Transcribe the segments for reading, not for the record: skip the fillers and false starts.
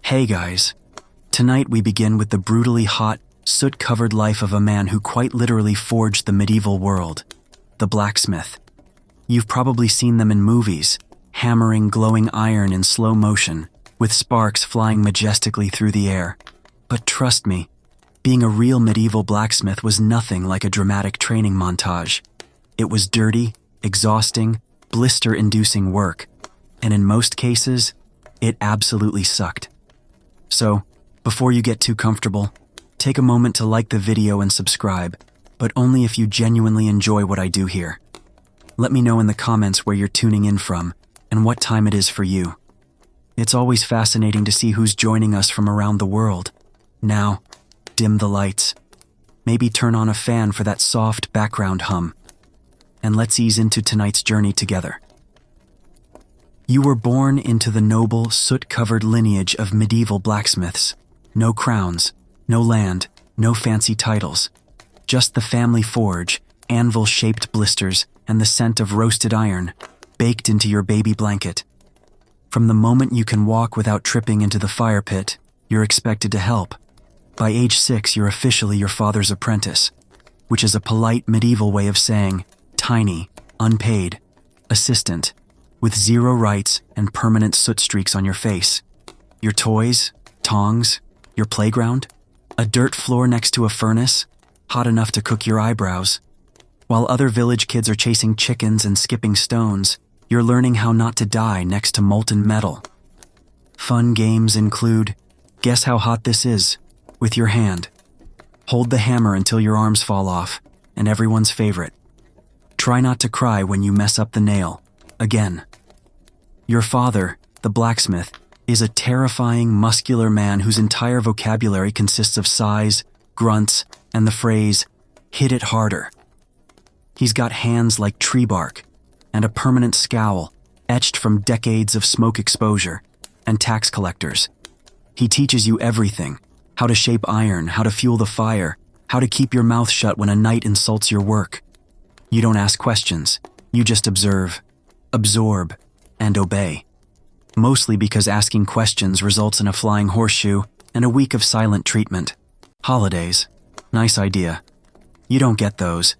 Hey guys, tonight we begin with the brutally hot, soot-covered life of a man who quite literally forged the medieval world, the blacksmith. You've probably seen them in movies, hammering glowing iron in slow motion, with sparks flying majestically through the air. But trust me, being a real medieval blacksmith was nothing like a dramatic training montage. It was dirty, exhausting, blister-inducing work, and in most cases, it absolutely sucked. So, before you get too comfortable, take a moment to like the video and subscribe, but only if you genuinely enjoy what I do here. Let me know in the comments where you're tuning in from and what time it is for you. It's always fascinating to see who's joining us from around the world. Now, dim the lights. Maybe turn on a fan for that soft background hum. And let's ease into tonight's journey together. You were born into the noble, soot-covered lineage of medieval blacksmiths. No crowns, no land, no fancy titles. Just the family forge, anvil-shaped blisters, and the scent of roasted iron, baked into your baby blanket. From the moment you can walk without tripping into the fire pit, you're expected to help. By age 6, you're officially your father's apprentice, which is a polite medieval way of saying tiny, unpaid, assistant, with zero rights and permanent soot streaks on your face. Your toys, tongs, your playground, a dirt floor next to a furnace, hot enough to cook your eyebrows. While other village kids are chasing chickens and skipping stones, you're learning how not to die next to molten metal. Fun games include, guess how hot this is, with your hand. Hold the hammer until your arms fall off, and everyone's favorite. Try not to cry when you mess up the nail. Again. Your father, the blacksmith, is a terrifying, muscular man whose entire vocabulary consists of sighs, grunts, and the phrase, "hit it harder." He's got hands like tree bark, and a permanent scowl, etched from decades of smoke exposure, and tax collectors. He teaches you everything: how to shape iron, how to fuel the fire, how to keep your mouth shut when a knight insults your work. You don't ask questions, you just observe, absorb, and obey. Mostly because asking questions results in a flying horseshoe and a week of silent treatment. Holidays. Nice idea. You don't get those.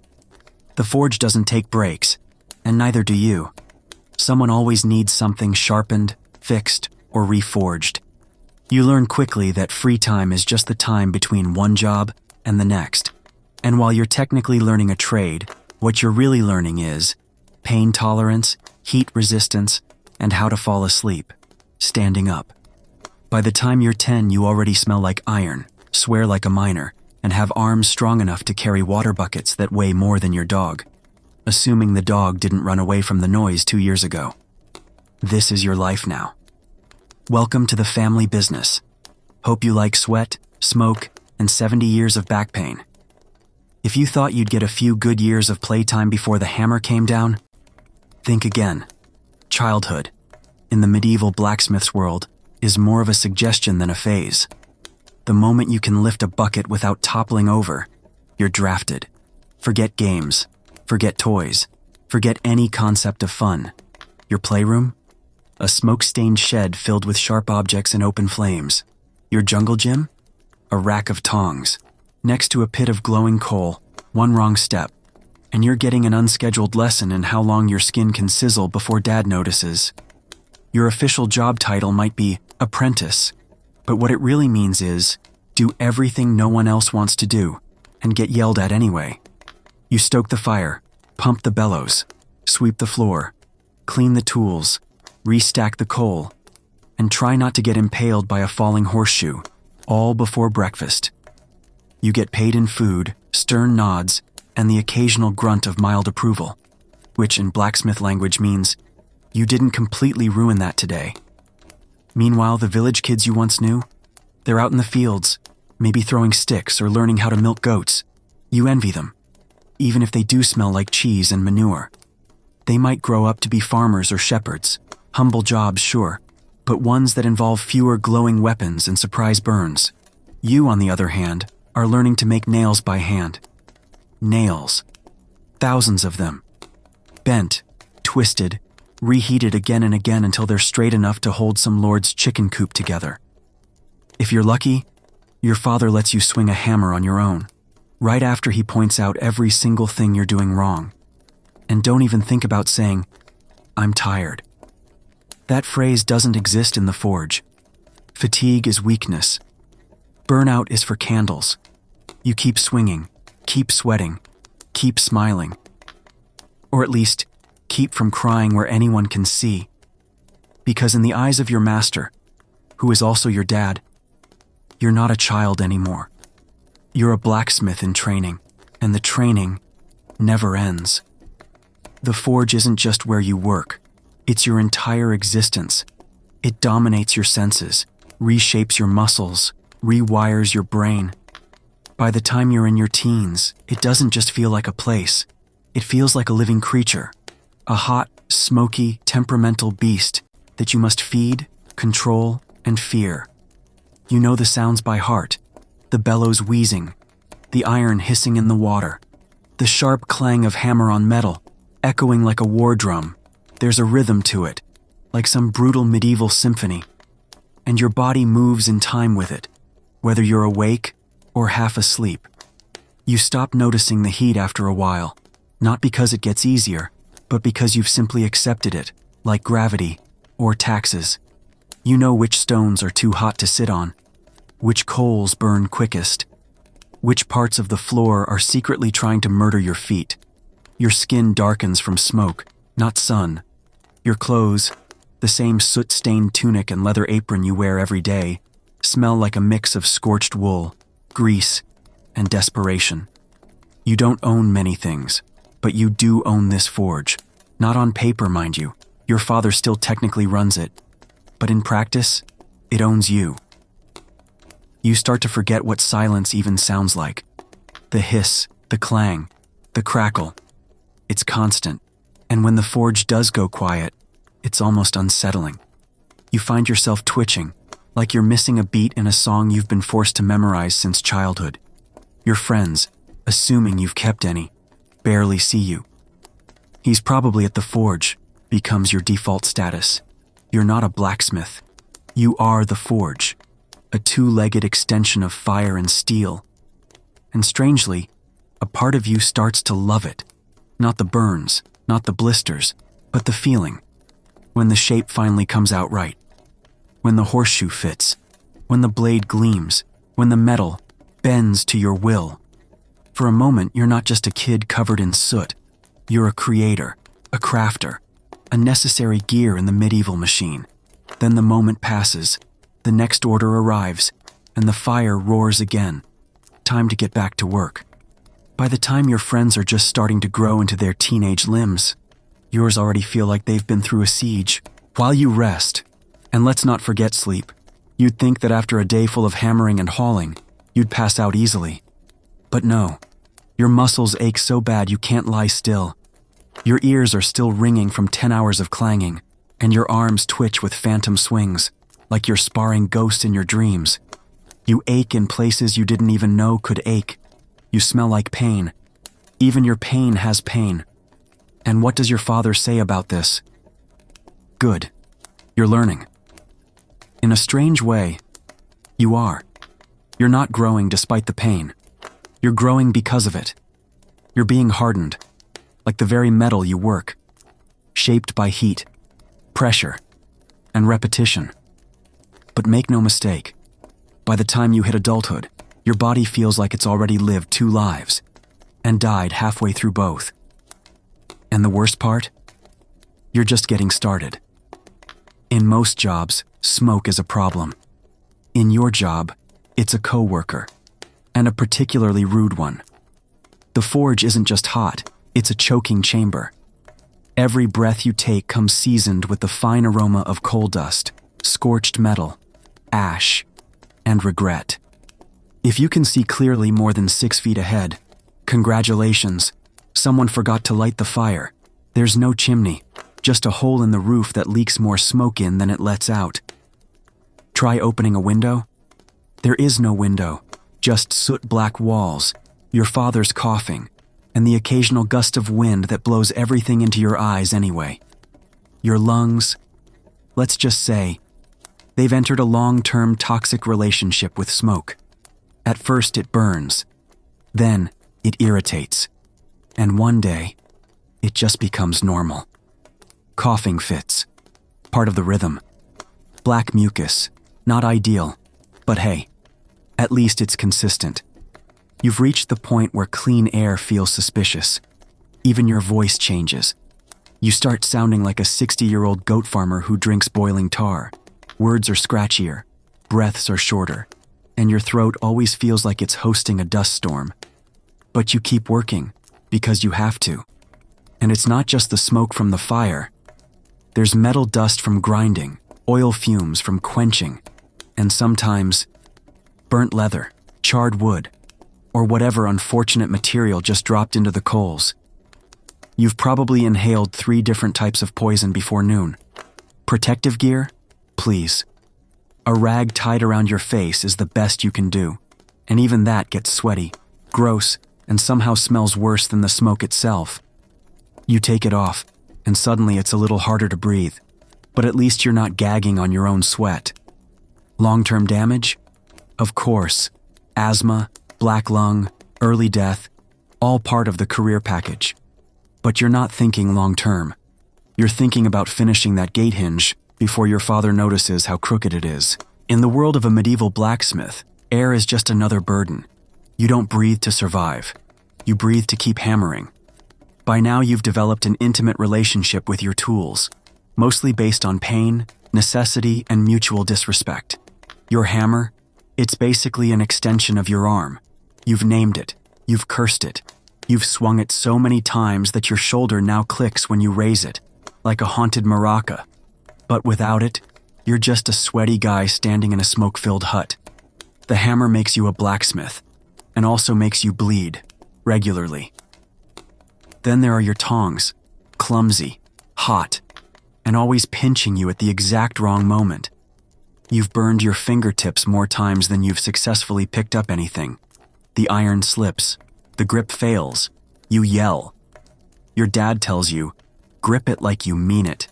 The forge doesn't take breaks, and neither do you. Someone always needs something sharpened, fixed, or reforged. You learn quickly that free time is just the time between one job and the next. And while you're technically learning a trade, what you're really learning is pain tolerance, heat resistance, and how to fall asleep, standing up. By the time you're 10, you already smell like iron, swear like a miner, and have arms strong enough to carry water buckets that weigh more than your dog, assuming the dog didn't run away from the noise 2 years ago. This is your life now. Welcome to the family business. Hope you like sweat, smoke, and 70 years of back pain. If you thought you'd get a few good years of playtime before the hammer came down, think again. Childhood, in the medieval blacksmith's world, is more of a suggestion than a phase. The moment you can lift a bucket without toppling over, you're drafted. Forget games, forget toys, forget any concept of fun. Your playroom? A smoke-stained shed filled with sharp objects and open flames. Your jungle gym? A rack of tongs, next to a pit of glowing coal, one wrong step, and you're getting an unscheduled lesson in how long your skin can sizzle before dad notices. Your official job title might be apprentice, but what it really means is do everything no one else wants to do and get yelled at anyway. You stoke the fire, pump the bellows, sweep the floor, clean the tools, restack the coal, and try not to get impaled by a falling horseshoe, all before breakfast. You get paid in food, stern nods, and the occasional grunt of mild approval, which in blacksmith language means, you didn't completely ruin that today. Meanwhile, the village kids you once knew, they're out in the fields, maybe throwing sticks or learning how to milk goats. You envy them, even if they do smell like cheese and manure. They might grow up to be farmers or shepherds, humble jobs, sure, but ones that involve fewer glowing weapons and surprise burns. You, on the other hand, are learning to make nails by hand. Nails. Thousands of them. Bent, twisted, reheated again and again until they're straight enough to hold some lord's chicken coop together. If you're lucky, your father lets you swing a hammer on your own, right after he points out every single thing you're doing wrong. And don't even think about saying, "I'm tired." That phrase doesn't exist in the forge. Fatigue is weakness. Burnout is for candles. You keep swinging, keep sweating, keep smiling. Or at least, keep from crying where anyone can see. Because in the eyes of your master, who is also your dad, you're not a child anymore. You're a blacksmith in training, and the training never ends. The forge isn't just where you work. It's your entire existence. It dominates your senses, reshapes your muscles, rewires your brain. By the time you're in your teens, it doesn't just feel like a place. It feels like a living creature, a hot, smoky, temperamental beast that you must feed, control, and fear. You know the sounds by heart, the bellows wheezing, the iron hissing in the water, the sharp clang of hammer on metal, echoing like a war drum. There's a rhythm to it, like some brutal medieval symphony, and your body moves in time with it, whether you're awake or half asleep. You stop noticing the heat after a while, not because it gets easier, but because you've simply accepted it, like gravity or taxes. You know which stones are too hot to sit on, which coals burn quickest, which parts of the floor are secretly trying to murder your feet. Your skin darkens from smoke, not sun. Your clothes, the same soot-stained tunic and leather apron you wear every day, smell like a mix of scorched wool, grease, and desperation. You don't own many things, but you do own this forge. Not on paper, mind you. Your father still technically runs it. But in practice, it owns you. You start to forget what silence even sounds like. The hiss, the clang, the crackle. It's constant. And when the forge does go quiet, it's almost unsettling. You find yourself twitching, like you're missing a beat in a song you've been forced to memorize since childhood. Your friends, assuming you've kept any, barely see you. He's probably at the forge, becomes your default status. You're not a blacksmith. You are the forge, a two-legged extension of fire and steel. And strangely, a part of you starts to love it. Not the burns, not the blisters, but the feeling. When the shape finally comes out right. When the horseshoe fits. When the blade gleams. When the metal bends to your will. For a moment, you're not just a kid covered in soot. You're a creator, a crafter, a necessary gear in the medieval machine. Then the moment passes, the next order arrives, and the fire roars again. Time to get back to work. By the time your friends are just starting to grow into their teenage limbs, yours already feel like they've been through a siege. While you rest, and let's not forget sleep, you'd think that after a day full of hammering and hauling, you'd pass out easily. But no, your muscles ache so bad you can't lie still. Your ears are still ringing from 10 hours of clanging, and your arms twitch with phantom swings, like you're sparring ghosts in your dreams. You ache in places you didn't even know could ache. You smell like pain. Even your pain has pain. And what does your father say about this? Good. You're learning. In a strange way, you are. You're not growing despite the pain. You're growing because of it. You're being hardened, like the very metal you work, shaped by heat, pressure, and repetition. But make no mistake, by the time you hit adulthood, your body feels like it's already lived 2 lives and died halfway through both. And the worst part? You're just getting started. In most jobs, smoke is a problem. In your job, it's a coworker, and a particularly rude one. The forge isn't just hot, it's a choking chamber. Every breath you take comes seasoned with the fine aroma of coal dust, scorched metal, ash, and regret. If you can see clearly more than 6 feet ahead, congratulations, someone forgot to light the fire. There's no chimney, just a hole in the roof that leaks more smoke in than it lets out. Try opening a window? There is no window, just soot-black walls, your father's coughing, and the occasional gust of wind that blows everything into your eyes anyway. Your lungs, let's just say, They've entered a long-term toxic relationship with smoke. At first it burns, then it irritates, and one day it just becomes normal. Coughing fits, part of the rhythm. Black mucus, not ideal, but hey, at least it's consistent. You've reached the point where clean air feels suspicious. Even your voice changes. You start sounding like a 60-year-old goat farmer who drinks boiling tar. Words are scratchier, breaths are shorter, and your throat always feels like it's hosting a dust storm. But you keep working, because you have to. And it's not just the smoke from the fire. There's metal dust from grinding, oil fumes from quenching, and sometimes burnt leather, charred wood, or whatever unfortunate material just dropped into the coals. You've probably inhaled 3 different types of poison before noon. Protective gear? Please. A rag tied around your face is the best you can do, and even that gets sweaty, gross, and somehow smells worse than the smoke itself. You take it off, and suddenly it's a little harder to breathe, but at least you're not gagging on your own sweat. Long-term damage? Of course. Asthma, black lung, early death, all part of the career package. But you're not thinking long-term. You're thinking about finishing that gate hinge before your father notices how crooked it is. In the world of a medieval blacksmith, air is just another burden. You don't breathe to survive. You breathe to keep hammering. By now you've developed an intimate relationship with your tools, mostly based on pain, necessity, and mutual disrespect. Your hammer? It's basically an extension of your arm. You've named it. You've cursed it. You've swung it so many times that your shoulder now clicks when you raise it, like a haunted maraca. But without it, you're just a sweaty guy standing in a smoke-filled hut. The hammer makes you a blacksmith, and also makes you bleed, regularly. Then there are your tongs, clumsy, hot, and always pinching you at the exact wrong moment. You've burned your fingertips more times than you've successfully picked up anything. The iron slips. The grip fails. You yell. Your dad tells you, grip it like you mean it.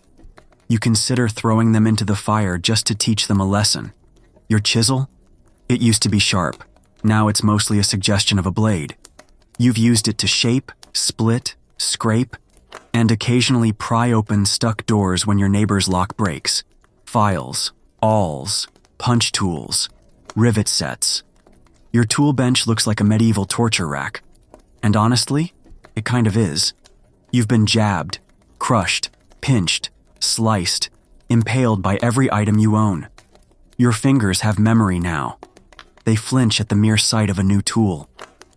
You consider throwing them into the fire just to teach them a lesson. Your chisel? It used to be sharp. Now it's mostly a suggestion of a blade. You've used it to shape, split, scrape, and occasionally pry open stuck doors when your neighbor's lock breaks. Files, awls, punch tools, rivet sets. Your tool bench looks like a medieval torture rack. And honestly, it kind of is. You've been jabbed, crushed, pinched, sliced, impaled by every item you own. Your fingers have memory now. They flinch at the mere sight of a new tool.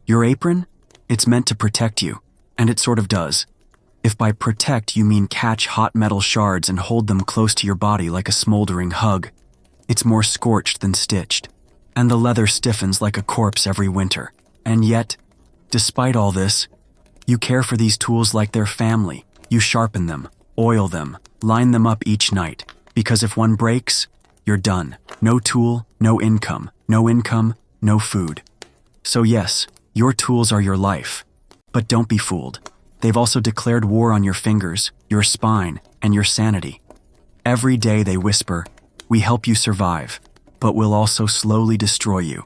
Your apron? It's meant to protect you, and it sort of does. If by protect you mean catch hot metal shards and hold them close to your body like a smoldering hug, it's more scorched than stitched, and the leather stiffens like a corpse every winter. And yet, despite all this, you care for these tools like they're family. You sharpen them, oil them, line them up each night, because if one breaks, you're done. No tool, no income, no food. So yes, your tools are your life. But don't be fooled. They've also declared war on your fingers, your spine, and your sanity. Every day they whisper, "We help you survive, but we'll also slowly destroy you."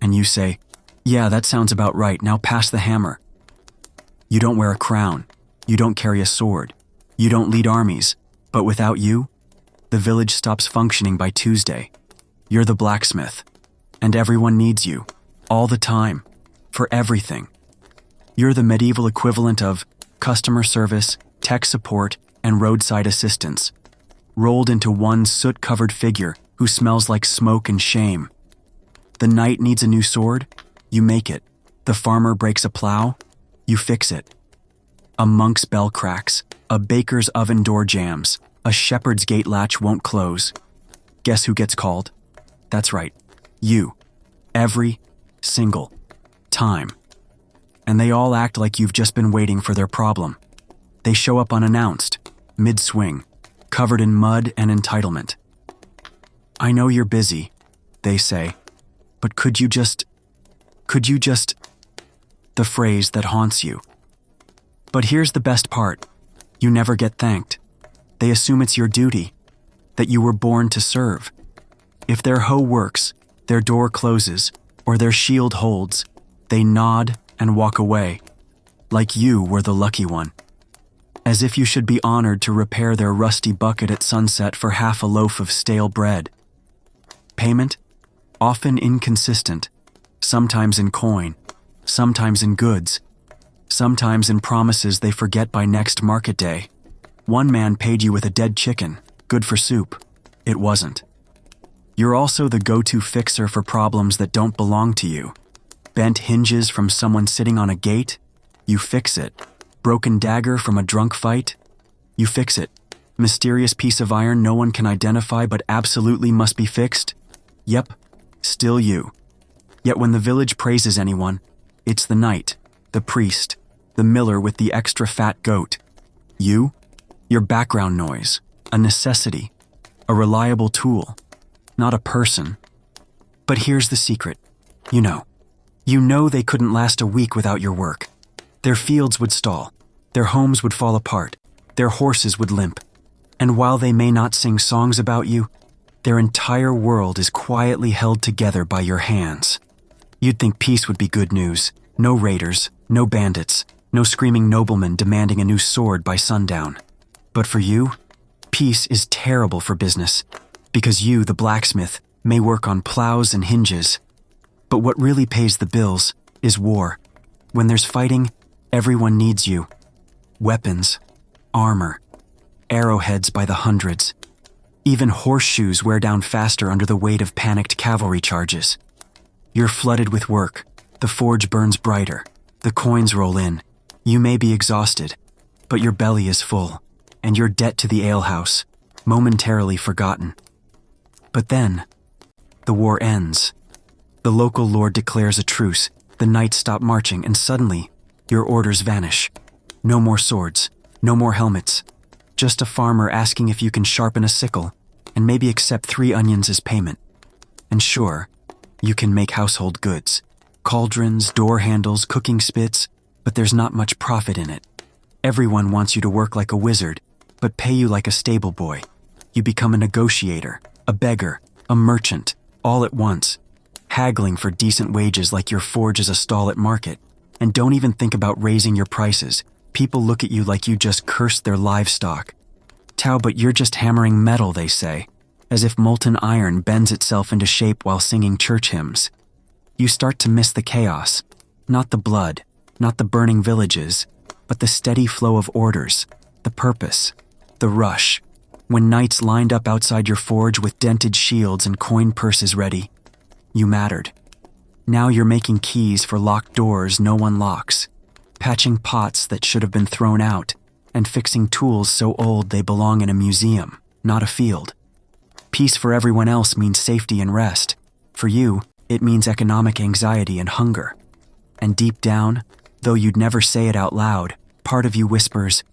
And you say, "Yeah, that sounds about right, now pass the hammer." You don't wear a crown, you don't carry a sword, you don't lead armies, but without you, the village stops functioning by Tuesday. You're the blacksmith, and everyone needs you, all the time, for everything. You're the medieval equivalent of customer service, tech support, and roadside assistance, rolled into one soot-covered figure who smells like smoke and shame. The knight needs a new sword? You make it. The farmer breaks a plow? You fix it. A monk's bell cracks, a baker's oven door jams, a shepherd's gate latch won't close. Guess who gets called? That's right, you. Every single time. And they all act like you've just been waiting for their problem. They show up unannounced, mid-swing, covered in mud and entitlement. "I know you're busy," they say, "but could you just, the phrase that haunts you. But here's the best part. You never get thanked. They assume it's your duty, that you were born to serve. If their hoe works, their door closes, or their shield holds, they nod and walk away, like you were the lucky one. As if you should be honored to repair their rusty bucket at sunset for half a loaf of stale bread. Payment? Often inconsistent, sometimes in coin, sometimes in goods, sometimes in promises they forget by next market day. One man paid you with a dead chicken, good for soup. It wasn't. You're also the go-to fixer for problems that don't belong to you. Bent hinges from someone sitting on a gate? You fix it. Broken dagger from a drunk fight? You fix it. Mysterious piece of iron no one can identify but absolutely must be fixed? Yep, still you. Yet when the village praises anyone, it's the knight, the priest, the miller with the extra fat goat. You? You're background noise, a necessity, a reliable tool, not a person. But here's the secret. You know they couldn't last a week without your work. Their fields would stall, their homes would fall apart, their horses would limp. And while they may not sing songs about you, their entire world is quietly held together by your hands. You'd think peace would be good news. No raiders, no bandits, no screaming noblemen demanding a new sword by sundown. But for you, peace is terrible for business, because you, the blacksmith, may work on plows and hinges. But what really pays the bills is war. When there's fighting, everyone needs you. Weapons, armor, arrowheads by the hundreds. Even horseshoes wear down faster under the weight of panicked cavalry charges. You're flooded with work. The forge burns brighter. The coins roll in. You may be exhausted, but your belly is full, and your debt to the alehouse, momentarily forgotten. But then, the war ends. The local lord declares a truce, the knights stop marching, and suddenly, your orders vanish. No more swords, no more helmets. Just a farmer asking if you can sharpen a sickle, and maybe accept 3 onions as payment. And sure, you can make household goods. Cauldrons, door handles, cooking spits, but there's not much profit in it. Everyone wants you to work like a wizard, but pay you like a stable boy. You become a negotiator, a beggar, a merchant, all at once, haggling for decent wages like your forge is a stall at market. And don't even think about raising your prices. People look at you like you just cursed their livestock. Tao, but you're just hammering metal, they say, as if molten iron bends itself into shape while singing church hymns. You start to miss the chaos, not the blood, not the burning villages, but the steady flow of orders, the purpose, the rush. When knights lined up outside your forge with dented shields and coin purses ready, you mattered. Now you're making keys for locked doors no one locks, patching pots that should have been thrown out, and fixing tools so old they belong in a museum, not a field. Peace for everyone else means safety and rest. For you, it means economic anxiety and hunger. And deep down, though you'd never say it out loud, part of you whispers,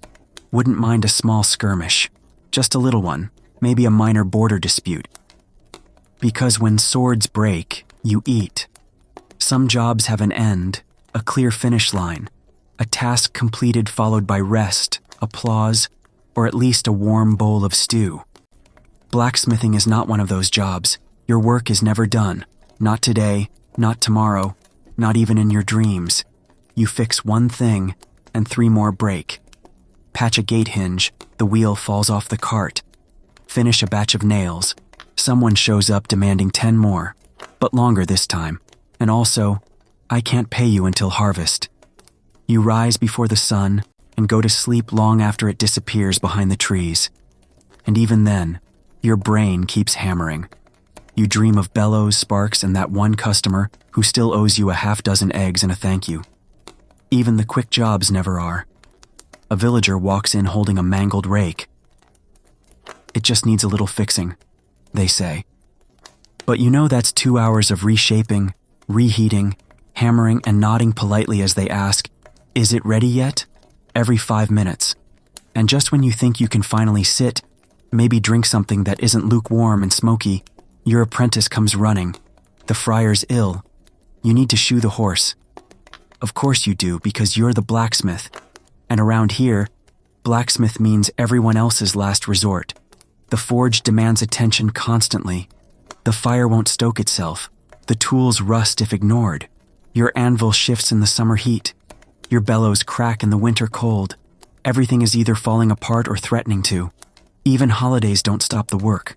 wouldn't mind a small skirmish, just a little one, maybe a minor border dispute. Because when swords break, you eat. Some jobs have an end, a clear finish line, a task completed followed by rest, applause, or at least a warm bowl of stew. Blacksmithing is not one of those jobs. Your work is never done. Not today, not tomorrow, not even in your dreams. You fix one thing, and 3 more break. Patch a gate hinge, the wheel falls off the cart. Finish a batch of nails. Someone shows up demanding 10 more, but longer this time. And also, I can't pay you until harvest. You rise before the sun and go to sleep long after it disappears behind the trees. And even then, your brain keeps hammering. You dream of bellows, sparks, and that one customer who still owes you a half-dozen eggs and a thank you. Even the quick jobs never are. A villager walks in holding a mangled rake. It just needs a little fixing, they say. But you know that's 2 hours of reshaping, reheating, hammering, and nodding politely as they ask, "Is it ready yet?" every 5 minutes. And just when you think you can finally sit, maybe drink something that isn't lukewarm and smoky, your apprentice comes running. The friar's ill. You need to shoe the horse. Of course you do, because you're the blacksmith. And around here, blacksmith means everyone else's last resort. The forge demands attention constantly. The fire won't stoke itself. The tools rust if ignored. Your anvil shifts in the summer heat. Your bellows crack in the winter cold. Everything is either falling apart or threatening to. Even holidays don't stop the work.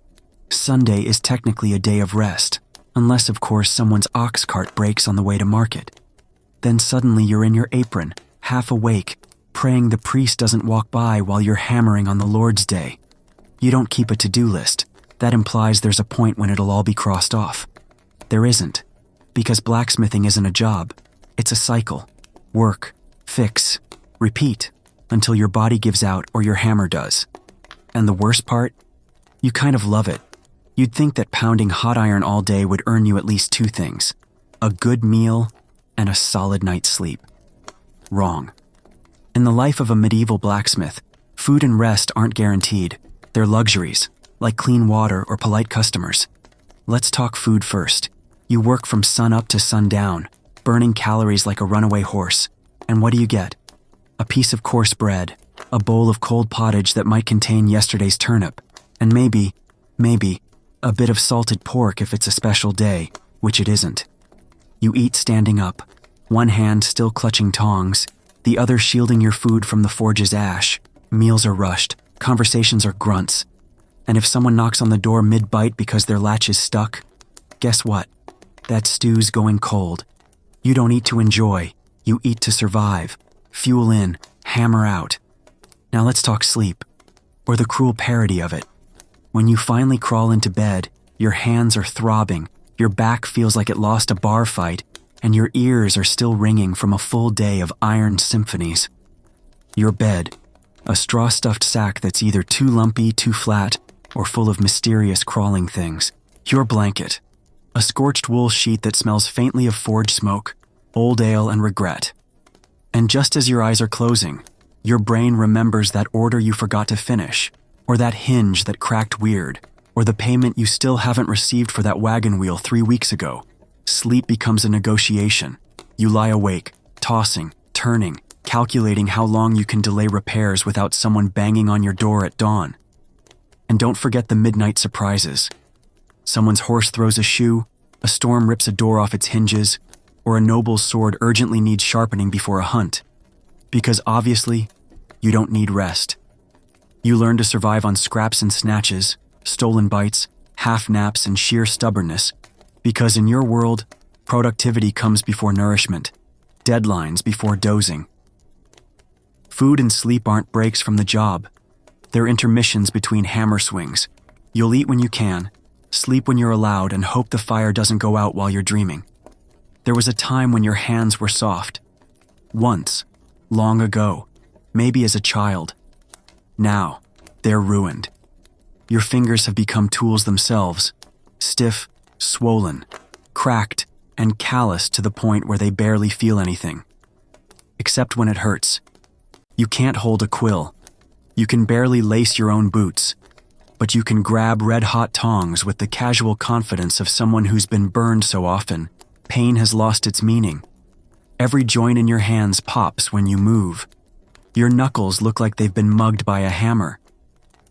Sunday is technically a day of rest, unless of course someone's ox cart breaks on the way to market. Then suddenly you're in your apron, half awake, praying the priest doesn't walk by while you're hammering on the Lord's Day. You don't keep a to-do list. That implies there's a point when it'll all be crossed off. There isn't, because blacksmithing isn't a job. It's a cycle. Work, fix, repeat, until your body gives out or your hammer does. And the worst part? You kind of love it. You'd think that pounding hot iron all day would earn you at least two things: a good meal and a solid night's sleep. Wrong. In the life of a medieval blacksmith, food and rest aren't guaranteed. They're luxuries, like clean water or polite customers. Let's talk food first. You work from sun up to sundown, burning calories like a runaway horse. And what do you get? A piece of coarse bread, a bowl of cold pottage that might contain yesterday's turnip, and maybe, a bit of salted pork if it's a special day, which it isn't. You eat standing up, one hand still clutching tongs, the other shielding your food from the forge's ash. Meals are rushed, conversations are grunts. And if someone knocks on the door mid-bite because their latch is stuck, guess what? That stew's going cold. You don't eat to enjoy, you eat to survive. Fuel in, hammer out. Now let's talk sleep, or the cruel parody of it. When you finally crawl into bed, your hands are throbbing, your back feels like it lost a bar fight, and your ears are still ringing from a full day of iron symphonies. Your bed, a straw-stuffed sack that's either too lumpy, too flat, or full of mysterious crawling things. Your blanket, a scorched wool sheet that smells faintly of forge smoke, old ale, and regret. And just as your eyes are closing, your brain remembers that order you forgot to finish, or that hinge that cracked weird, or the payment you still haven't received for that wagon wheel 3 weeks ago. Sleep becomes a negotiation. You lie awake, tossing, turning, calculating how long you can delay repairs without someone banging on your door at dawn. And don't forget the midnight surprises. Someone's horse throws a shoe, a storm rips a door off its hinges, or a noble's sword urgently needs sharpening before a hunt. Because obviously, you don't need rest. You learn to survive on scraps and snatches, stolen bites, half naps, and sheer stubbornness. Because in your world, productivity comes before nourishment, deadlines before dozing. Food and sleep aren't breaks from the job. They're intermissions between hammer swings. You'll eat when you can, sleep when you're allowed, and hope the fire doesn't go out while you're dreaming. There was a time when your hands were soft. Once, long ago, maybe as a child. Now, they're ruined. Your fingers have become tools themselves, stiff, swollen, cracked, and calloused to the point where they barely feel anything. Except when it hurts. You can't hold a quill. You can barely lace your own boots. But you can grab red-hot tongs with the casual confidence of someone who's been burned so often, pain has lost its meaning. Every joint in your hands pops when you move. Your knuckles look like they've been mugged by a hammer.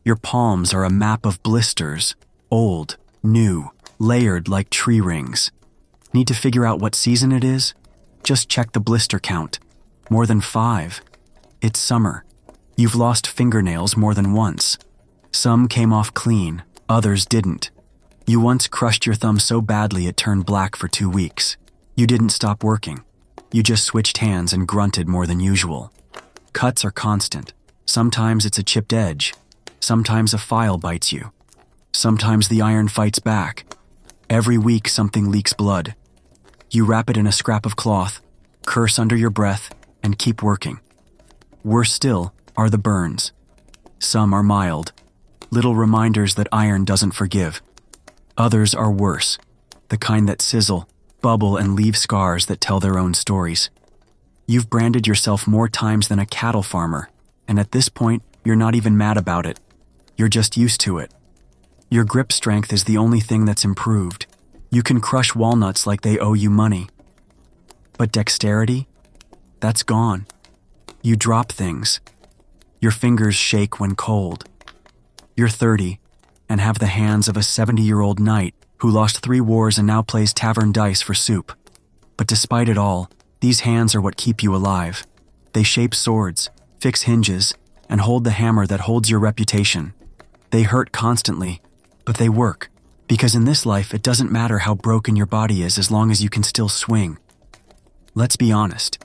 Your palms are a map of blisters, old, new, layered like tree rings. Need to figure out what season it is? Just check the blister count. More than 5. It's summer. You've lost fingernails more than once. Some came off clean, others didn't. You once crushed your thumb so badly it turned black for 2 weeks. You didn't stop working. You just switched hands and grunted more than usual. Cuts are constant. Sometimes it's a chipped edge. Sometimes a file bites you. Sometimes the iron fights back. Every week something leaks blood. You wrap it in a scrap of cloth, curse under your breath, and keep working. Worse still are the burns. Some are mild, little reminders that iron doesn't forgive. Others are worse, the kind that sizzle, bubble, and leave scars that tell their own stories. You've branded yourself more times than a cattle farmer, and at this point, you're not even mad about it. You're just used to it. Your grip strength is the only thing that's improved. You can crush walnuts like they owe you money. But dexterity? That's gone. You drop things. Your fingers shake when cold. You're 30 and have the hands of a 70-year-old knight who lost 3 wars and now plays tavern dice for soup. But despite it all, these hands are what keep you alive. They shape swords, fix hinges, and hold the hammer that holds your reputation. They hurt constantly, but they work, because in this life it doesn't matter how broken your body is as long as you can still swing. Let's be honest.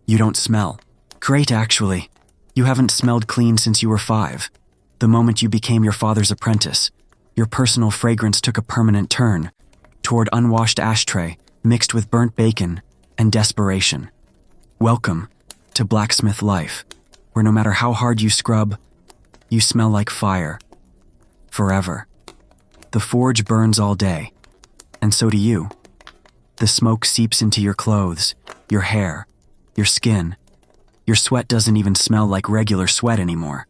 You don't smell. Great, actually. You haven't smelled clean since you were 5. The moment you became your father's apprentice, your personal fragrance took a permanent turn toward unwashed ashtray mixed with burnt bacon and desperation. Welcome to blacksmith life, where no matter how hard you scrub, you smell like fire. Forever. The forge burns all day, and so do you. The smoke seeps into your clothes, your hair, your skin. Your sweat doesn't even smell like regular sweat anymore.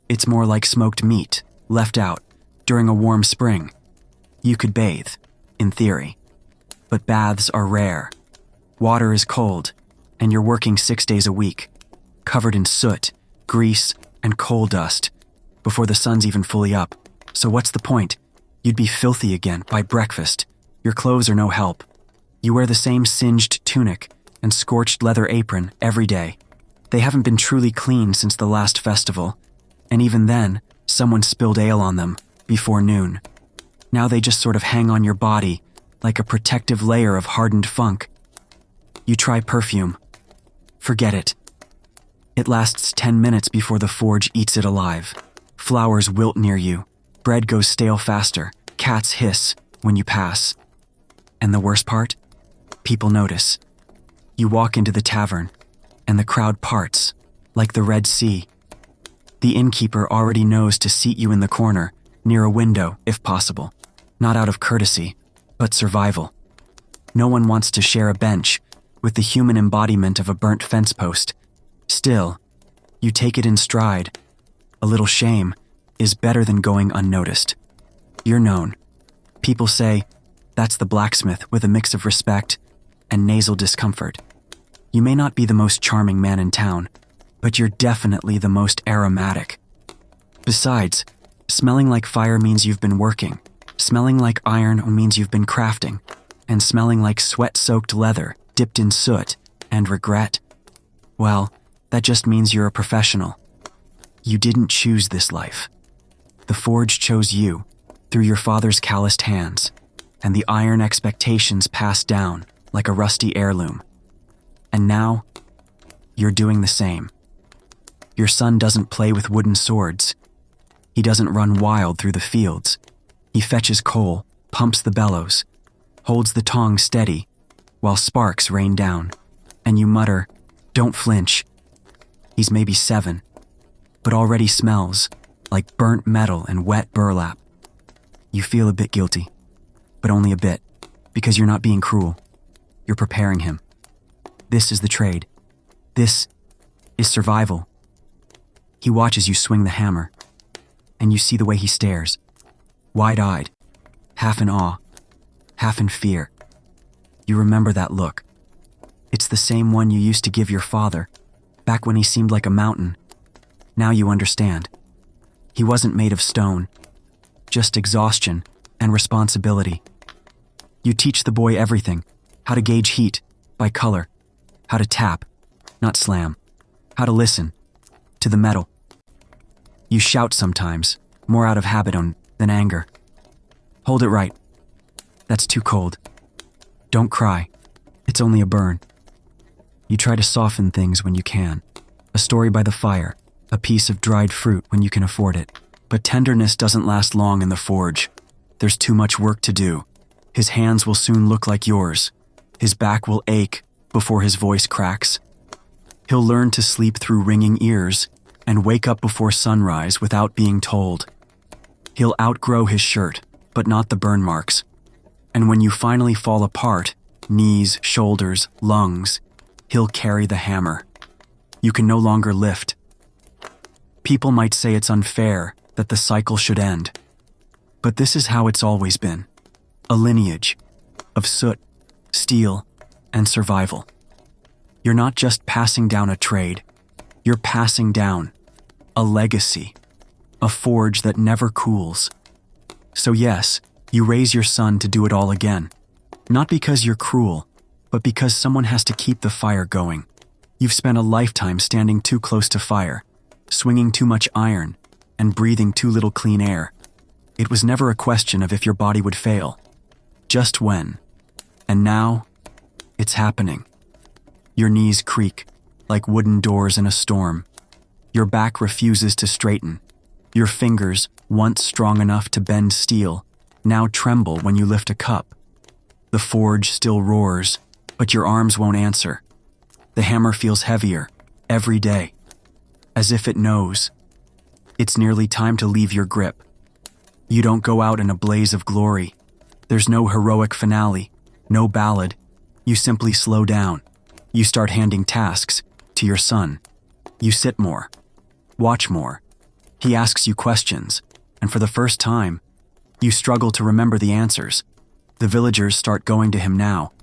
It's more like smoked meat, left out during a warm spring. You could bathe, in theory, but baths are rare. Water is cold, and you're working 6 days a week, covered in soot, grease, and coal dust, before the sun's even fully up. So what's the point? You'd be filthy again by breakfast. Your clothes are no help. You wear the same singed tunic and scorched leather apron every day. They haven't been truly clean since the last festival, and even then, someone spilled ale on them before noon. Now they just sort of hang on your body like a protective layer of hardened funk. You try perfume. Forget it. It lasts 10 minutes before the forge eats it alive. Flowers wilt near you. Bread goes stale faster. Cats hiss when you pass. And the worst part? People notice. You walk into the tavern, and the crowd parts, like the Red Sea. The innkeeper already knows to seat you in the corner, near a window, if possible. Not out of courtesy, but survival. No one wants to share a bench with the human embodiment of a burnt fence post. Still, you take it in stride. A little shame is better than going unnoticed. You're known. People say, that's the blacksmith, with a mix of respect and nasal discomfort. You may not be the most charming man in town, but you're definitely the most aromatic. Besides, smelling like fire means you've been working. Smelling like iron means you've been crafting. And smelling like sweat-soaked leather, dipped in soot and regret, well, that just means you're a professional. You didn't choose this life. The forge chose you, through your father's calloused hands, and the iron expectations passed down like a rusty heirloom. And now, you're doing the same. Your son doesn't play with wooden swords. He doesn't run wild through the fields. He fetches coal, pumps the bellows, holds the tongs steady, while sparks rain down, and you mutter, "Don't flinch." He's maybe 7, but already smells like burnt metal and wet burlap. You feel a bit guilty, but only a bit, because you're not being cruel. You're preparing him. This is the trade. This is survival. He watches you swing the hammer, and you see the way he stares, wide-eyed, half in awe, half in fear. You remember that look. It's the same one you used to give your father, back when he seemed like a mountain. Now you understand. He wasn't made of stone, just exhaustion and responsibility. You teach the boy everything: how to gauge heat by color, how to tap, not slam, how to listen to the metal. You shout sometimes, more out of habit than anger. "Hold it right. That's too cold. Don't cry. It's only a burn." You try to soften things when you can. A story by the fire, a piece of dried fruit when you can afford it. But tenderness doesn't last long in the forge. There's too much work to do. His hands will soon look like yours. His back will ache before his voice cracks. He'll learn to sleep through ringing ears and wake up before sunrise without being told. He'll outgrow his shirt, but not the burn marks. And when you finally fall apart, knees, shoulders, lungs, he'll carry the hammer. You can no longer lift. People might say it's unfair that the cycle should end. But this is how it's always been. A lineage of soot, steel, and survival. You're not just passing down a trade. You're passing down a legacy, a forge that never cools. So yes, You raise your son to do it all again. Not because you're cruel, but because someone has to keep the fire going. You've spent a lifetime standing too close to fire, swinging too much iron, and breathing too little clean air. It was never a question of if your body would fail, just when. And now, it's happening. Your knees creak like wooden doors in a storm. Your back refuses to straighten. Your fingers, once strong enough to bend steel, now tremble when you lift a cup. The forge still roars, but your arms won't answer. The hammer feels heavier every day, as if it knows. It's nearly time to leave your grip. You don't go out in a blaze of glory. There's no heroic finale, no ballad. You simply slow down. You start handing tasks to your son. You sit more, watch more. He asks you questions, and for the first time, you struggle to remember the answers. The villagers start going to him now.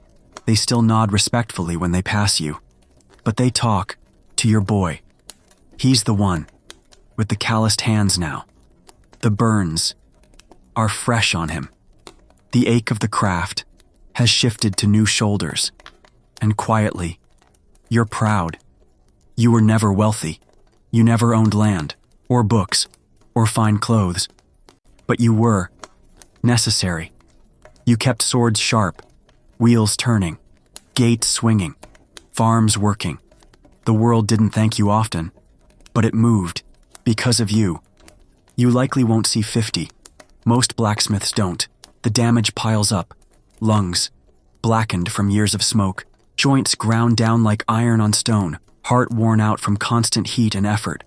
They still nod respectfully when they pass you, but they talk to your boy. He's the one, with the calloused hands now. The burns are fresh on him. The ache of the craft has shifted to new shoulders, and quietly, you're proud. You were never wealthy. You never owned land, or books, or fine clothes. But you were necessary. You kept swords sharp, wheels turning, gates swinging, farms working. The world didn't thank you often, but it moved because of you. You likely won't see 50. Most blacksmiths don't. The damage piles up. Lungs, blackened from years of smoke. Joints ground down like iron on stone. Heart worn out from constant heat and effort.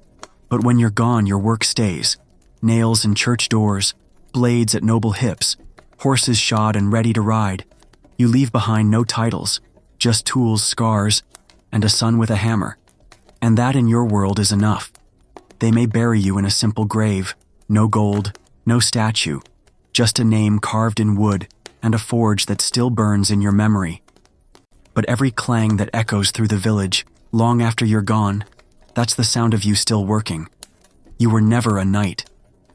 But when you're gone, your work stays. Nails in church doors, blades at noble hips, horses shod and ready to ride. You leave behind no titles, just tools, scars, and a son with a hammer. And that in your world is enough. They may bury you in a simple grave, no gold, no statue, just a name carved in wood and a forge that still burns in your memory. But every clang that echoes through the village, long after you're gone, that's the sound of you still working. You were never a knight.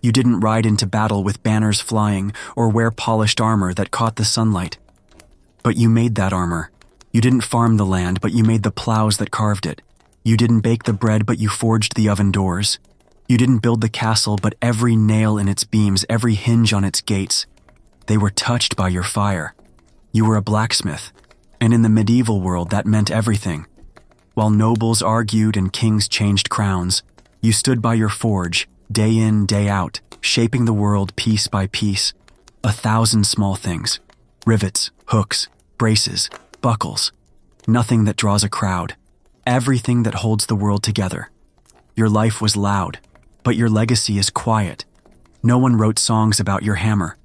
You didn't ride into battle with banners flying or wear polished armor that caught the sunlight. But you made that armor. You didn't farm the land, but you made the plows that carved it. You didn't bake the bread, but you forged the oven doors. You didn't build the castle, but every nail in its beams, every hinge on its gates, they were touched by your fire. You were a blacksmith, and in the medieval world that meant everything. While nobles argued and kings changed crowns, you stood by your forge, day in, day out, shaping the world piece by piece. 1,000 small things. Rivets, hooks, braces, buckles. Nothing that draws a crowd. Everything that holds the world together. Your life was loud, but your legacy is quiet. No one wrote songs about your hammer.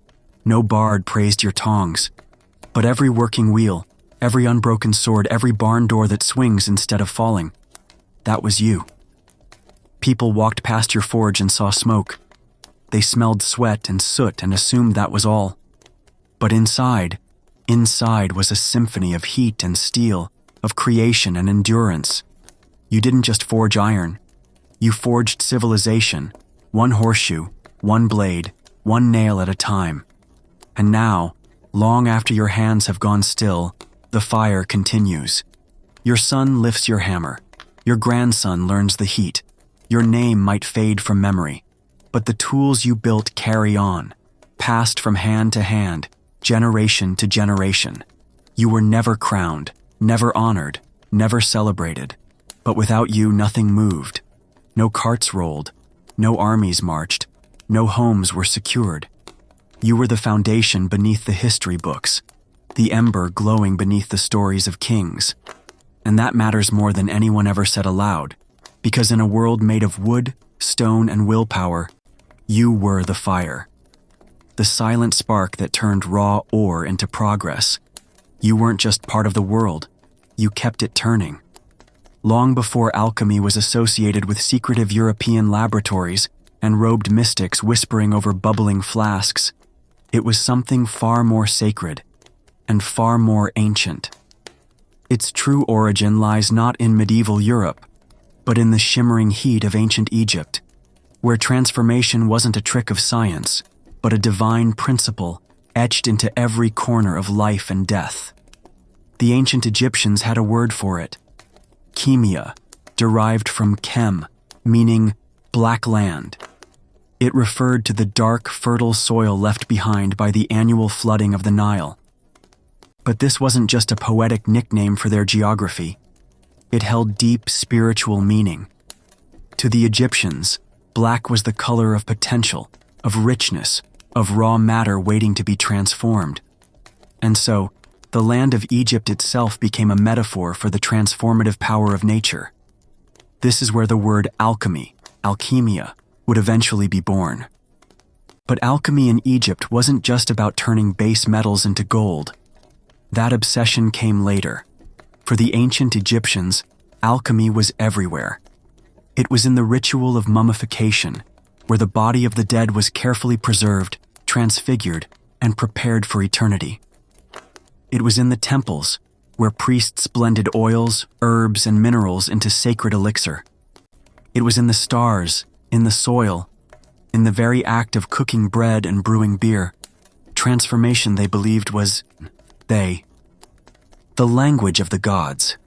No bard praised your tongs. But every working wheel, every unbroken sword, every barn door that swings instead of falling, that was you. People walked past your forge and saw smoke. They smelled sweat and soot and assumed that was all. But inside was a symphony of heat and steel, of creation and endurance. You didn't just forge iron. You forged civilization, one horseshoe, one blade, one nail at a time. And now, long after your hands have gone still, the fire continues. Your son lifts your hammer. Your grandson learns the heat. Your name might fade from memory, but the tools you built carry on, passed from hand to hand, generation to generation. You were never crowned, never honored, never celebrated. But without you, nothing moved. No carts rolled, no armies marched, no homes were secured. You were the foundation beneath the history books, the ember glowing beneath the stories of kings. And that matters more than anyone ever said aloud, because in a world made of wood, stone, and willpower, you were the fire. The silent spark that turned raw ore into progress. You weren't just part of the world, you kept it turning. Long before alchemy was associated with secretive European laboratories and robed mystics whispering over bubbling flasks, it was something far more sacred and far more ancient. Its true origin lies not in medieval Europe, but in the shimmering heat of ancient Egypt, where transformation wasn't a trick of science, but a divine principle etched into every corner of life and death. The ancient Egyptians had a word for it: chemia, derived from chem, meaning black land. It referred to the dark, fertile soil left behind by the annual flooding of the Nile. But this wasn't just a poetic nickname for their geography. It held deep spiritual meaning. To the Egyptians, black was the color of potential, of richness, of raw matter waiting to be transformed. And so, the land of Egypt itself became a metaphor for the transformative power of nature. This is where the word alchemy, alchemia, would eventually be born. But alchemy in Egypt wasn't just about turning base metals into gold. That obsession came later. For the ancient Egyptians, alchemy was everywhere. It was in the ritual of mummification, where the body of the dead was carefully preserved, transfigured, and prepared for eternity. It was in the temples, where priests blended oils, herbs, and minerals into sacred elixir. It was in the stars, in the soil, in the very act of cooking bread and brewing beer. Transformation, they believed, was the language of the gods.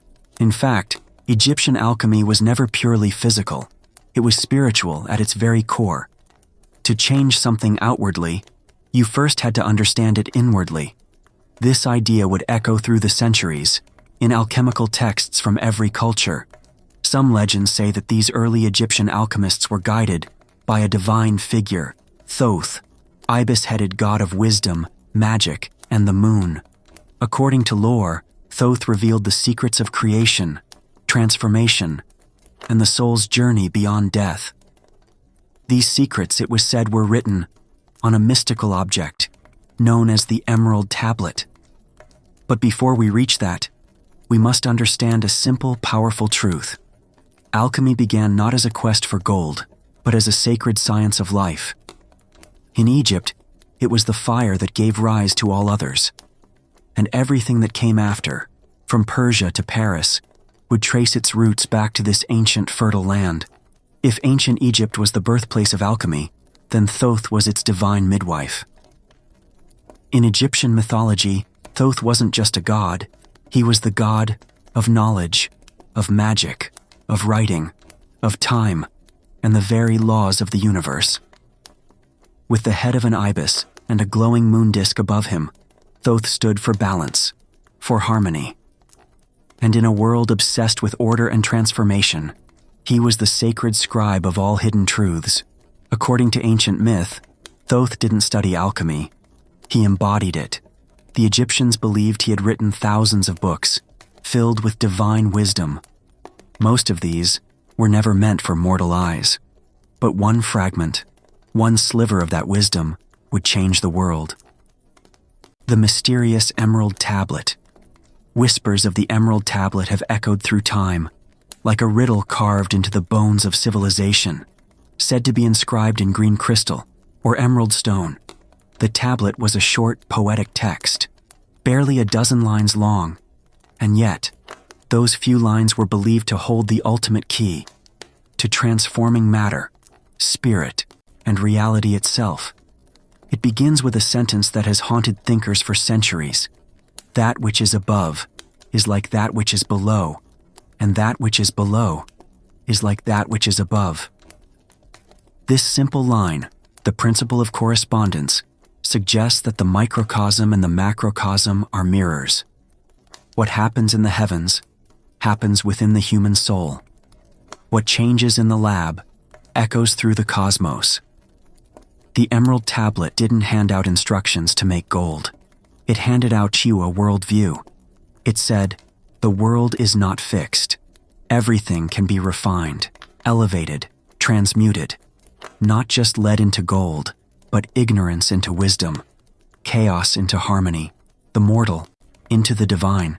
In fact, Egyptian alchemy was never purely physical. It was spiritual at its very core. To change something outwardly, you first had to understand it inwardly. This idea would echo through the centuries, in alchemical texts from every culture. Some legends say that these early Egyptian alchemists were guided by a divine figure, Thoth, ibis-headed god of wisdom, magic, and the moon. According to lore, Thoth revealed the secrets of creation, transformation, and the soul's journey beyond death. These secrets, it was said, were written on a mystical object known as the Emerald Tablet. But before we reach that, we must understand a simple, powerful truth. Alchemy began not as a quest for gold, but as a sacred science of life. In Egypt, it was the fire that gave rise to all others. And everything that came after, from Persia to Paris, would trace its roots back to this ancient, fertile land. If ancient Egypt was the birthplace of alchemy, then Thoth was its divine midwife. In Egyptian mythology, Thoth wasn't just a god, he was the god of knowledge, of magic, of writing, of time, and the very laws of the universe. With the head of an ibis and a glowing moon disk above him, Thoth stood for balance, for harmony. And in a world obsessed with order and transformation, he was the sacred scribe of all hidden truths. According to ancient myth, Thoth didn't study alchemy, he embodied it. The Egyptians believed he had written thousands of books, filled with divine wisdom. Most of these were never meant for mortal eyes. But one fragment, one sliver of that wisdom, would change the world. The mysterious Emerald Tablet. Whispers of the Emerald Tablet have echoed through time, like a riddle carved into the bones of civilization, said to be inscribed in green crystal or emerald stone. The tablet was a short, poetic text, barely a dozen lines long, and yet, those few lines were believed to hold the ultimate key to transforming matter, spirit, and reality itself. It begins with a sentence that has haunted thinkers for centuries. That which is above is like that which is below, and that which is below is like that which is above. This simple line, the principle of correspondence, suggests that the microcosm and the macrocosm are mirrors. What happens in the heavens happens within the human soul. What changes in the lab echoes through the cosmos. The Emerald Tablet didn't hand out instructions to make gold. It handed out you a worldview. It said, the world is not fixed. Everything can be refined, elevated, transmuted. Not just led into gold, but ignorance into wisdom, chaos into harmony, the mortal into the divine.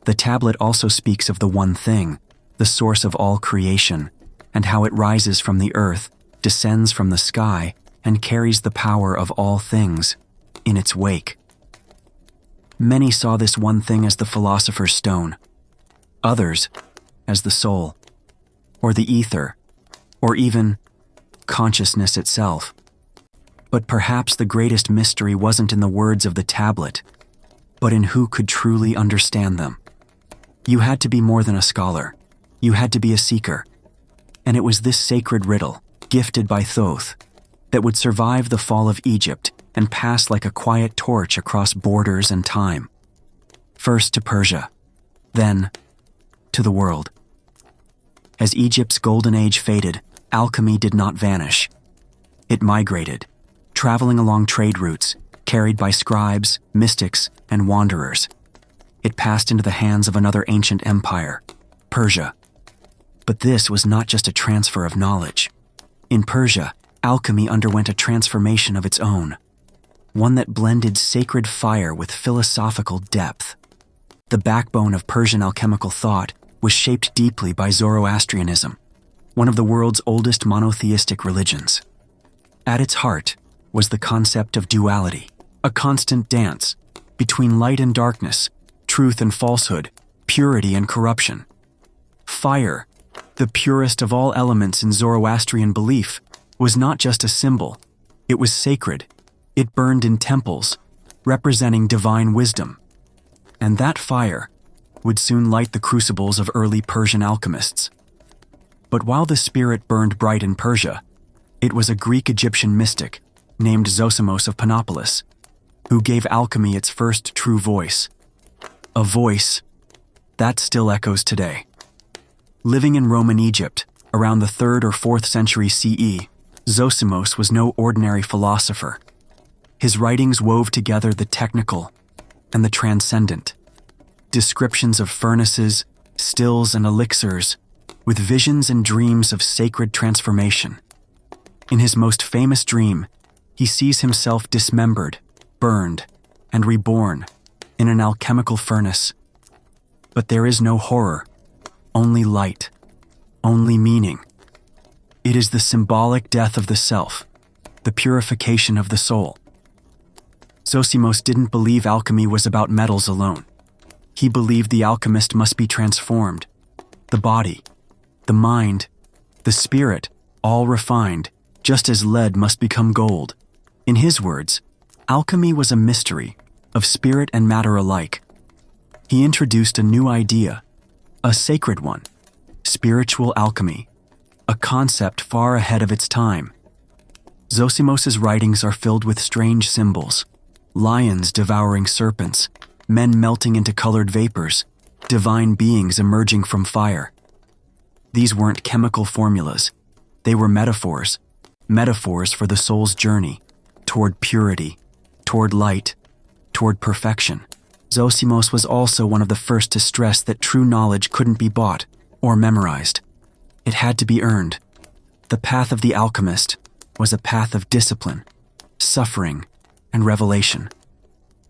The tablet also speaks of the one thing, the source of all creation, and how it rises from the earth, descends from the sky, and carries the power of all things in its wake. Many saw this one thing as the Philosopher's Stone, others as the soul, or the ether, or even consciousness itself. But perhaps the greatest mystery wasn't in the words of the tablet, but in who could truly understand them. You had to be more than a scholar. You had to be a seeker. And it was this sacred riddle, gifted by Thoth, that would survive the fall of Egypt and pass like a quiet torch across borders and time. First to Persia, then to the world. As Egypt's golden age faded, alchemy did not vanish. It migrated, traveling along trade routes, carried by scribes, mystics, and wanderers. It passed into the hands of another ancient empire, Persia. But this was not just a transfer of knowledge. In Persia, alchemy underwent a transformation of its own, one that blended sacred fire with philosophical depth. The backbone of Persian alchemical thought was shaped deeply by Zoroastrianism, one of the world's oldest monotheistic religions. At its heart was the concept of duality, a constant dance between light and darkness, truth and falsehood, purity and corruption. Fire, the purest of all elements in Zoroastrian belief, was not just a symbol. It was sacred. It burned in temples, representing divine wisdom. And that fire would soon light the crucibles of early Persian alchemists. But while the spirit burned bright in Persia, it was a Greek-Egyptian mystic named Zosimos of Panopolis who gave alchemy its first true voice. A voice that still echoes today. Living in Roman Egypt around the 3rd or 4th century CE, Zosimos was no ordinary philosopher. His writings wove together the technical and the transcendent, descriptions of furnaces, stills, and elixirs, with visions and dreams of sacred transformation. In his most famous dream, he sees himself dismembered, burned, and reborn in an alchemical furnace. But there is no horror, only light, only meaning. It is the symbolic death of the self, the purification of the soul. Zosimos didn't believe alchemy was about metals alone. He believed the alchemist must be transformed. The body, the mind, the spirit, all refined, just as lead must become gold. In his words, alchemy was a mystery of spirit and matter alike. He introduced a new idea, a sacred one, spiritual alchemy, a concept far ahead of its time. Zosimos's writings are filled with strange symbols, lions devouring serpents, men melting into colored vapors, divine beings emerging from fire. These weren't chemical formulas. They were metaphors for the soul's journey toward purity, toward light, toward perfection. Zosimos was also one of the first to stress that true knowledge couldn't be bought or memorized. It had to be earned. The path of the alchemist was a path of discipline, suffering, and revelation.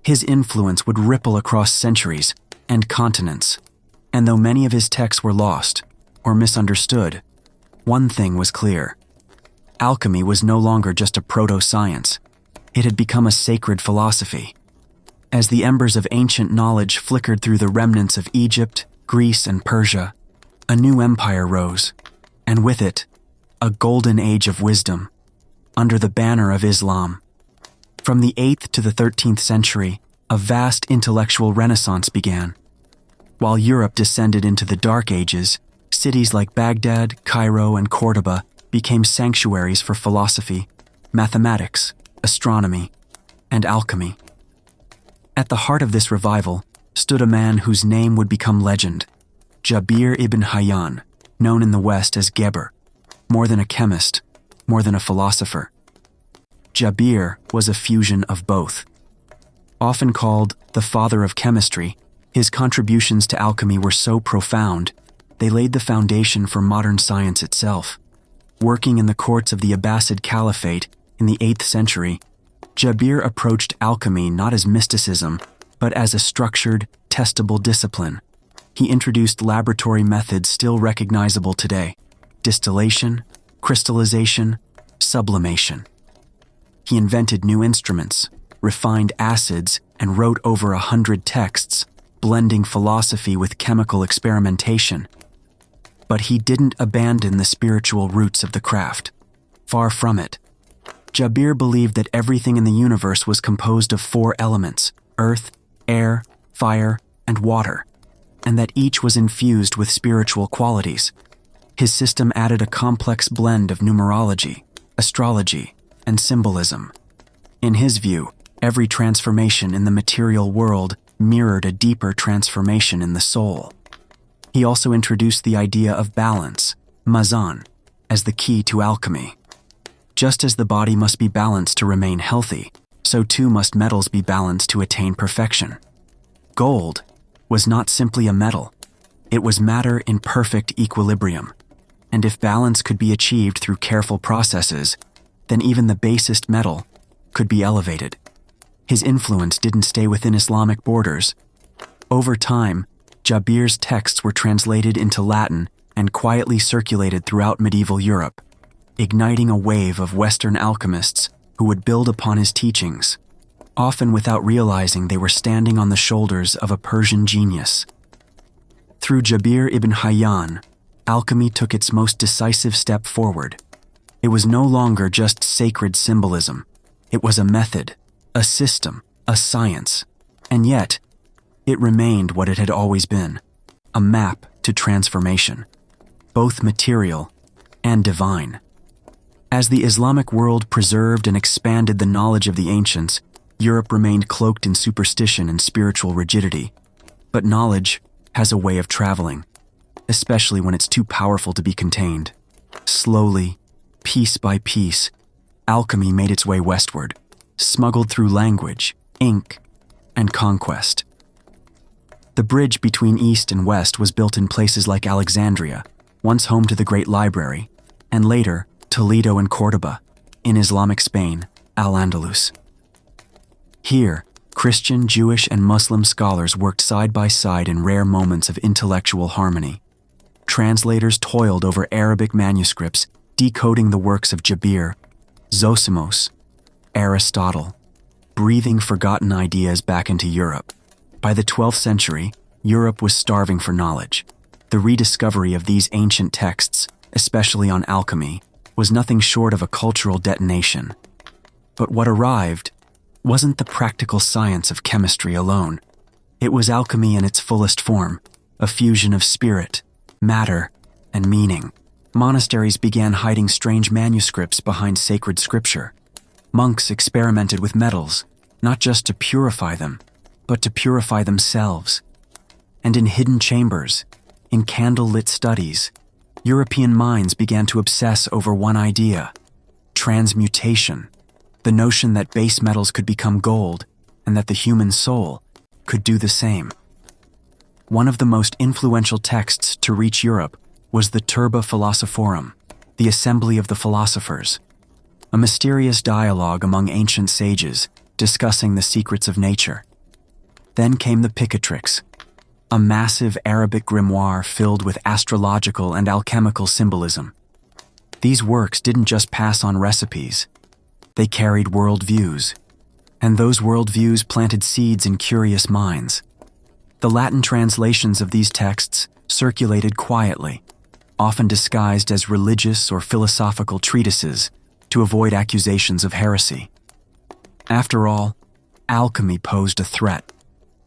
His influence would ripple across centuries and continents, and though many of his texts were lost or misunderstood, one thing was clear. Alchemy was no longer just a proto-science. It had become a sacred philosophy. As the embers of ancient knowledge flickered through the remnants of Egypt, Greece, and Persia, a new empire rose, and with it, a golden age of wisdom, under the banner of Islam. From the 8th to the 13th century, a vast intellectual renaissance began. While Europe descended into the Dark Ages, cities like Baghdad, Cairo, and Cordoba became sanctuaries for philosophy, mathematics, astronomy, and alchemy. At the heart of this revival stood a man whose name would become legend, Jabir ibn Hayyan, known in the West as Geber. More than a chemist, more than a philosopher. Jabir was a fusion of both. Often called the father of chemistry, his contributions to alchemy were so profound, they laid the foundation for modern science itself. Working in the courts of the Abbasid Caliphate in the 8th century, Jabir approached alchemy not as mysticism, but as a structured, testable discipline. He introduced laboratory methods still recognizable today: distillation, crystallization, sublimation. He invented new instruments, refined acids, and wrote over 100 texts, blending philosophy with chemical experimentation. But he didn't abandon the spiritual roots of the craft. Far from it. Jabir believed that everything in the universe was composed of 4 elements: earth, air, fire, and water, and that each was infused with spiritual qualities. His system added a complex blend of numerology, astrology, and symbolism. In his view, every transformation in the material world mirrored a deeper transformation in the soul. He also introduced the idea of balance, mazan, as the key to alchemy. Just as the body must be balanced to remain healthy, so too must metals be balanced to attain perfection. Gold was not simply a metal, it was matter in perfect equilibrium. And if balance could be achieved through careful processes, then even the basest metal could be elevated. His influence didn't stay within Islamic borders. Over time, Jabir's texts were translated into Latin and quietly circulated throughout medieval Europe, igniting a wave of Western alchemists who would build upon his teachings, often without realizing they were standing on the shoulders of a Persian genius. Through Jabir ibn Hayyan, alchemy took its most decisive step forward. It was no longer just sacred symbolism. It was a method, a system, a science, and yet, it remained what it had always been, a map to transformation, both material and divine. As the Islamic world preserved and expanded the knowledge of the ancients, Europe remained cloaked in superstition and spiritual rigidity. But knowledge has a way of traveling, especially when it's too powerful to be contained. Slowly, piece by piece, alchemy made its way westward, smuggled through language, ink, and conquest. The bridge between East and West was built in places like Alexandria, once home to the Great Library, and later Toledo and Córdoba, in Islamic Spain, Al-Andalus. Here, Christian, Jewish, and Muslim scholars worked side by side in rare moments of intellectual harmony. Translators toiled over Arabic manuscripts, decoding the works of Jabir, Zosimos, Aristotle, breathing forgotten ideas back into Europe. By the 12th century, Europe was starving for knowledge. The rediscovery of these ancient texts, especially on alchemy, was nothing short of a cultural detonation. But what arrived wasn't the practical science of chemistry alone. It was alchemy in its fullest form, a fusion of spirit, matter, and meaning. Monasteries began hiding strange manuscripts behind sacred scripture. Monks experimented with metals, not just to purify them, but to purify themselves. And in hidden chambers, in candle-lit studies, European minds began to obsess over one idea: transmutation, the notion that base metals could become gold and that the human soul could do the same. One of the most influential texts to reach Europe was the Turba Philosophorum, the Assembly of the Philosophers, a mysterious dialogue among ancient sages discussing the secrets of nature. Then came the Picatrix, a massive Arabic grimoire filled with astrological and alchemical symbolism. These works didn't just pass on recipes, they carried worldviews, and those worldviews planted seeds in curious minds. The Latin translations of these texts circulated quietly, often disguised as religious or philosophical treatises to avoid accusations of heresy. After all, alchemy posed a threat.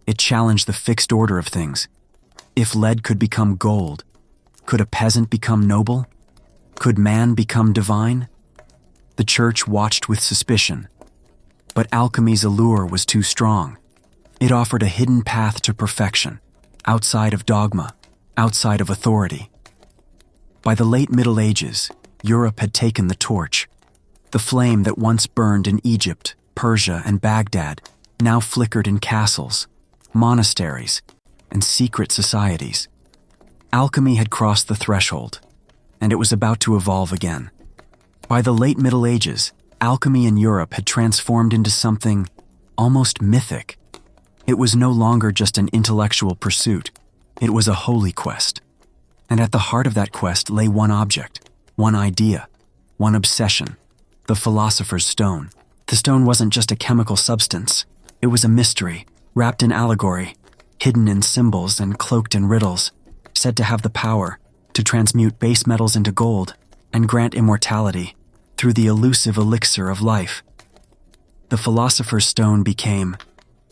It challenged the fixed order of things. If lead could become gold, could a peasant become noble? Could man become divine? The church watched with suspicion, but alchemy's allure was too strong. It offered a hidden path to perfection, outside of dogma, outside of authority. By the late Middle Ages, Europe had taken the torch. The flame that once burned in Egypt, Persia, and Baghdad now flickered in castles, monasteries, and secret societies. Alchemy had crossed the threshold, and it was about to evolve again. By the late Middle Ages, alchemy in Europe had transformed into something almost mythic. It was no longer just an intellectual pursuit, it was a holy quest. And at the heart of that quest lay one object, one idea, one obsession: the Philosopher's Stone. The stone wasn't just a chemical substance, it was a mystery, wrapped in allegory, hidden in symbols and cloaked in riddles, said to have the power to transmute base metals into gold and grant immortality. through the elusive elixir of life. The Philosopher's Stone became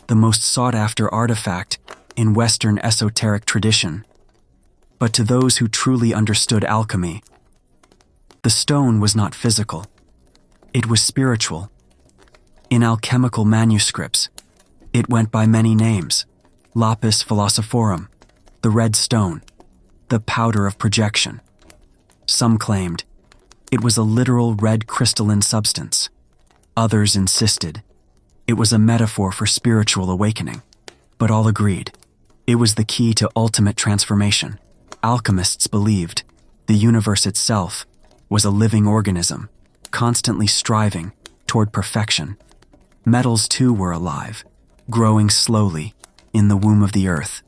the most sought-after artifact in Western esoteric tradition. But to those who truly understood alchemy, the stone was not physical. It was spiritual. In alchemical manuscripts, it went by many names: lapis philosophorum, the red stone, the powder of projection. Some claimed it was a literal red crystalline substance. Others insisted it was a metaphor for spiritual awakening. But all agreed it was the key to ultimate transformation. Alchemists believed the universe itself was a living organism, constantly striving toward perfection. Metals too were alive, growing slowly in the womb of the earth.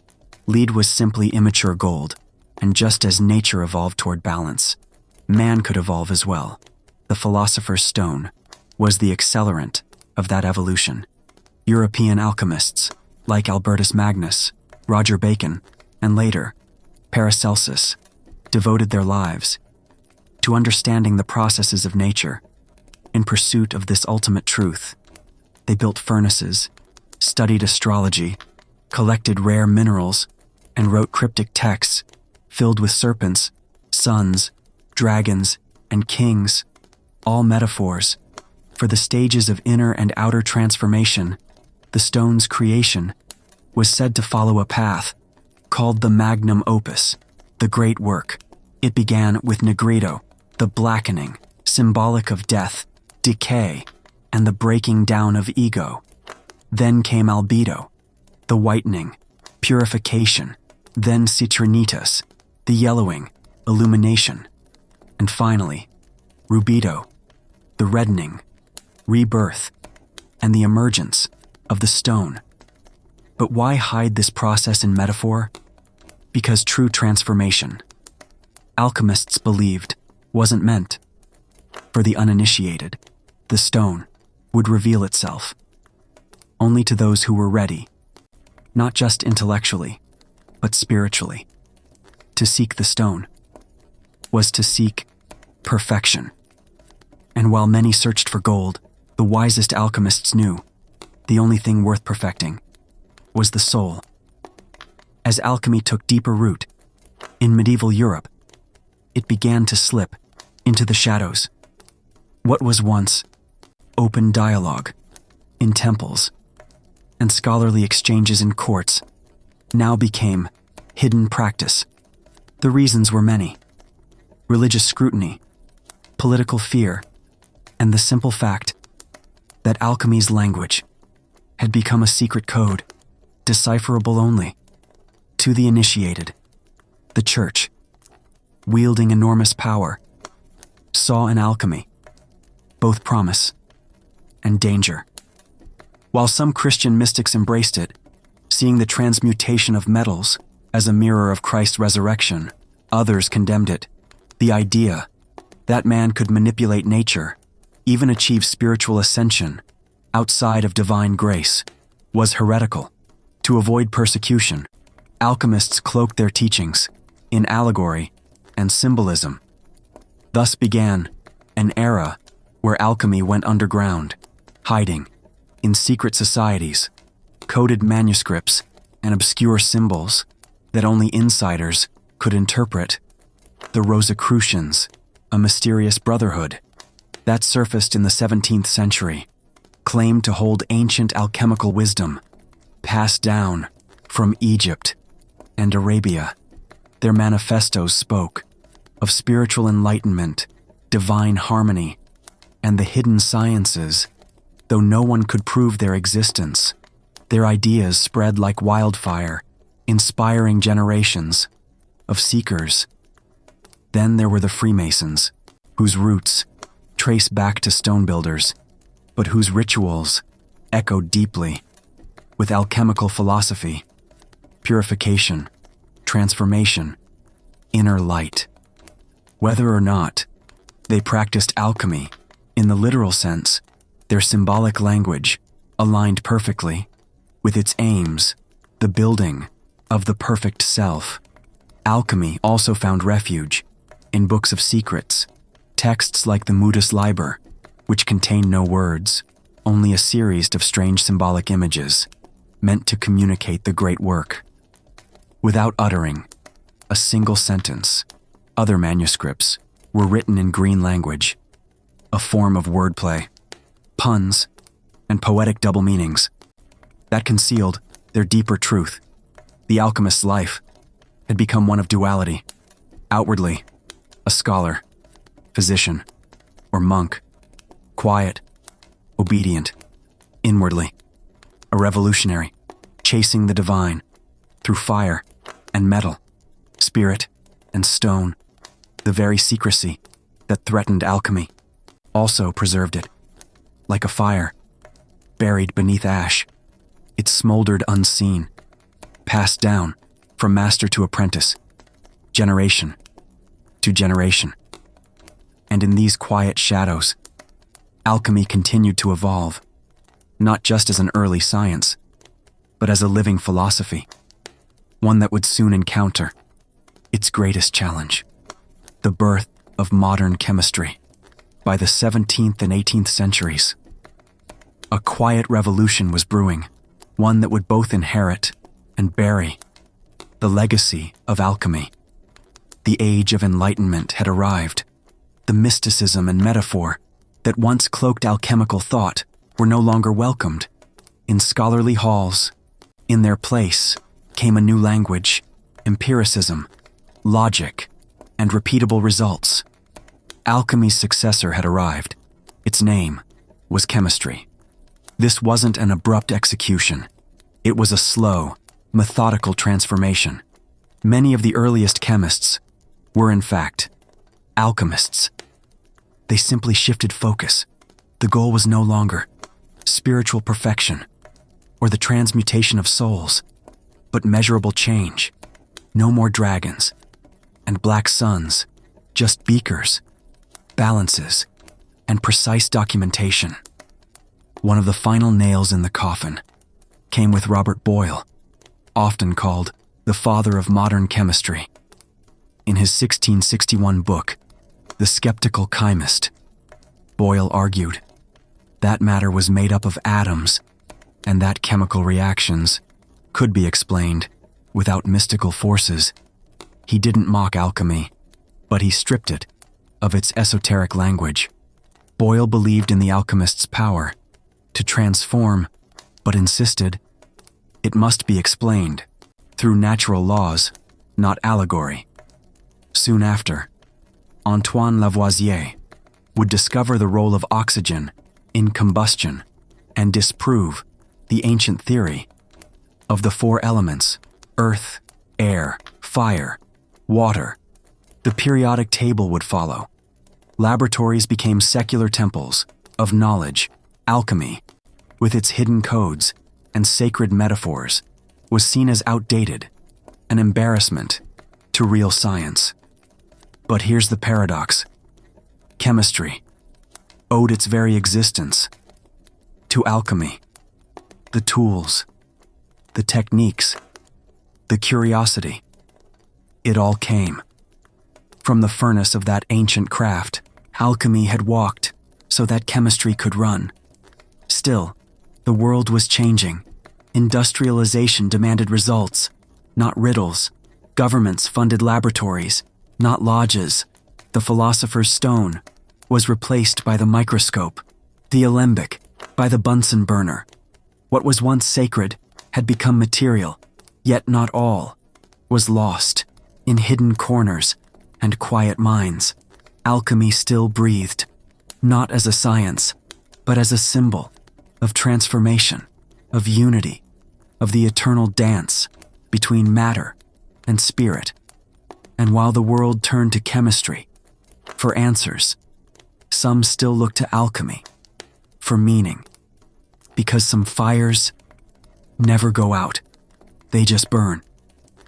Lead was simply immature gold, and just as nature evolved toward balance, man could evolve as well. The Philosopher's Stone was the accelerant of that evolution. European alchemists, like Albertus Magnus, Roger Bacon, and later, Paracelsus, devoted their lives to understanding the processes of nature. In pursuit of this ultimate truth, they built furnaces, studied astrology, collected rare minerals, and wrote cryptic texts filled with serpents, suns, dragons, and kings, all metaphors for the stages of inner and outer transformation. The stone's creation was said to follow a path called the magnum opus, the great work. It began with nigredo, the blackening, symbolic of death, decay, and the breaking down of ego. Then came albedo, the whitening, purification. Then citrinitas, the yellowing, illumination. And finally, rubedo, the reddening, rebirth, and the emergence of the stone. But why hide this process in metaphor? Because true transformation, alchemists believed, wasn't meant for the uninitiated. The stone would reveal itself only to those who were ready, not just intellectually, but spiritually. To seek the stone was to seek perfection. And while many searched for gold, the wisest alchemists knew the only thing worth perfecting was the soul. As alchemy took deeper root in medieval Europe, it began to slip into the shadows. What was once open dialogue in temples and scholarly exchanges in courts now became hidden practice. The reasons were many: religious scrutiny, political fear, and the simple fact that alchemy's language had become a secret code, decipherable only to the initiated. The church, wielding enormous power, saw in alchemy both promise and danger. While some Christian mystics embraced it, seeing the transmutation of metals as a mirror of Christ's resurrection, others condemned it. The idea that man could manipulate nature, even achieve spiritual ascension outside of divine grace, was heretical. To avoid persecution, alchemists cloaked their teachings in allegory and symbolism. Thus began an era where alchemy went underground, hiding in secret societies, coded manuscripts, and obscure symbols that only insiders could interpret. The Rosicrucians, a mysterious brotherhood that surfaced in the 17th century, claimed to hold ancient alchemical wisdom passed down from Egypt and Arabia. Their manifestos spoke of spiritual enlightenment, divine harmony, and the hidden sciences. Though no one could prove their existence, their ideas spread like wildfire, inspiring generations of seekers. Then there were the Freemasons, whose roots trace back to stone builders, but whose rituals echoed deeply with alchemical philosophy, purification, transformation, inner light. Whether or not they practiced alchemy in the literal sense, their symbolic language aligned perfectly with its aims, the building of the perfect self. Alchemy also found refuge in books of secrets, Texts like the Mutus Liber, which contain no words, only a series of strange symbolic images, meant to communicate the great work. Without uttering a single sentence, other manuscripts were written in green language, a form of wordplay, puns, and poetic double meanings that concealed their deeper truth. The alchemist's life had become one of duality. Outwardly, a scholar, physician, or monk, quiet, obedient. Inwardly, a revolutionary, chasing the divine through fire and metal, spirit and stone. The very secrecy that threatened alchemy also preserved it. Like a fire, buried beneath ash, it smoldered unseen, passed down from master to apprentice, generation to generation. And in these quiet shadows, alchemy continued to evolve, not just as an early science, but as a living philosophy, one that would soon encounter its greatest challenge, the birth of modern chemistry. By the 17th and 18th centuries, a quiet revolution was brewing, one that would both inherit and bury the legacy of alchemy. The age of enlightenment had arrived. The mysticism and metaphor that once cloaked alchemical thought were no longer welcomed in scholarly halls. In their place came a new language, empiricism, logic, and repeatable results. Alchemy's successor had arrived. Its name was chemistry. This wasn't an abrupt execution. It was a slow, methodical transformation. Many of the earliest chemists were, in fact, alchemists. They simply shifted focus. The goal was no longer spiritual perfection or the transmutation of souls, but measurable change. No more dragons and black suns, just beakers, balances, and precise documentation. One of the final nails in the coffin came with Robert Boyle, often called the father of modern chemistry. In his 1661 book, The Skeptical Chemist, Boyle argued that matter was made up of atoms and that chemical reactions could be explained without mystical forces. He didn't mock alchemy, but he stripped it of its esoteric language. Boyle believed in the alchemist's power to transform, but insisted it must be explained through natural laws, not allegory. Soon after, Antoine Lavoisier would discover the role of oxygen in combustion and disprove the ancient theory of the four elements: earth, air, fire, water. The periodic table would follow. Laboratories became secular temples of knowledge. Alchemy, with its hidden codes and sacred metaphors, was seen as outdated, an embarrassment to real science. But here's the paradox. Chemistry owed its very existence to alchemy. The tools, the techniques, the curiosity, it all came from the furnace of that ancient craft. Alchemy had walked so that chemistry could run. Still, the world was changing. Industrialization demanded results, not riddles. Governments funded laboratories, not lodges. The philosopher's stone was replaced by the microscope, the alembic by the Bunsen burner. What was once sacred had become material, yet not all was lost in hidden corners and quiet minds. Alchemy still breathed, not as a science, but as a symbol of transformation, of unity, of the eternal dance between matter and spirit. And while the world turned to chemistry for answers, some still looked to alchemy for meaning, because some fires never go out. They just burn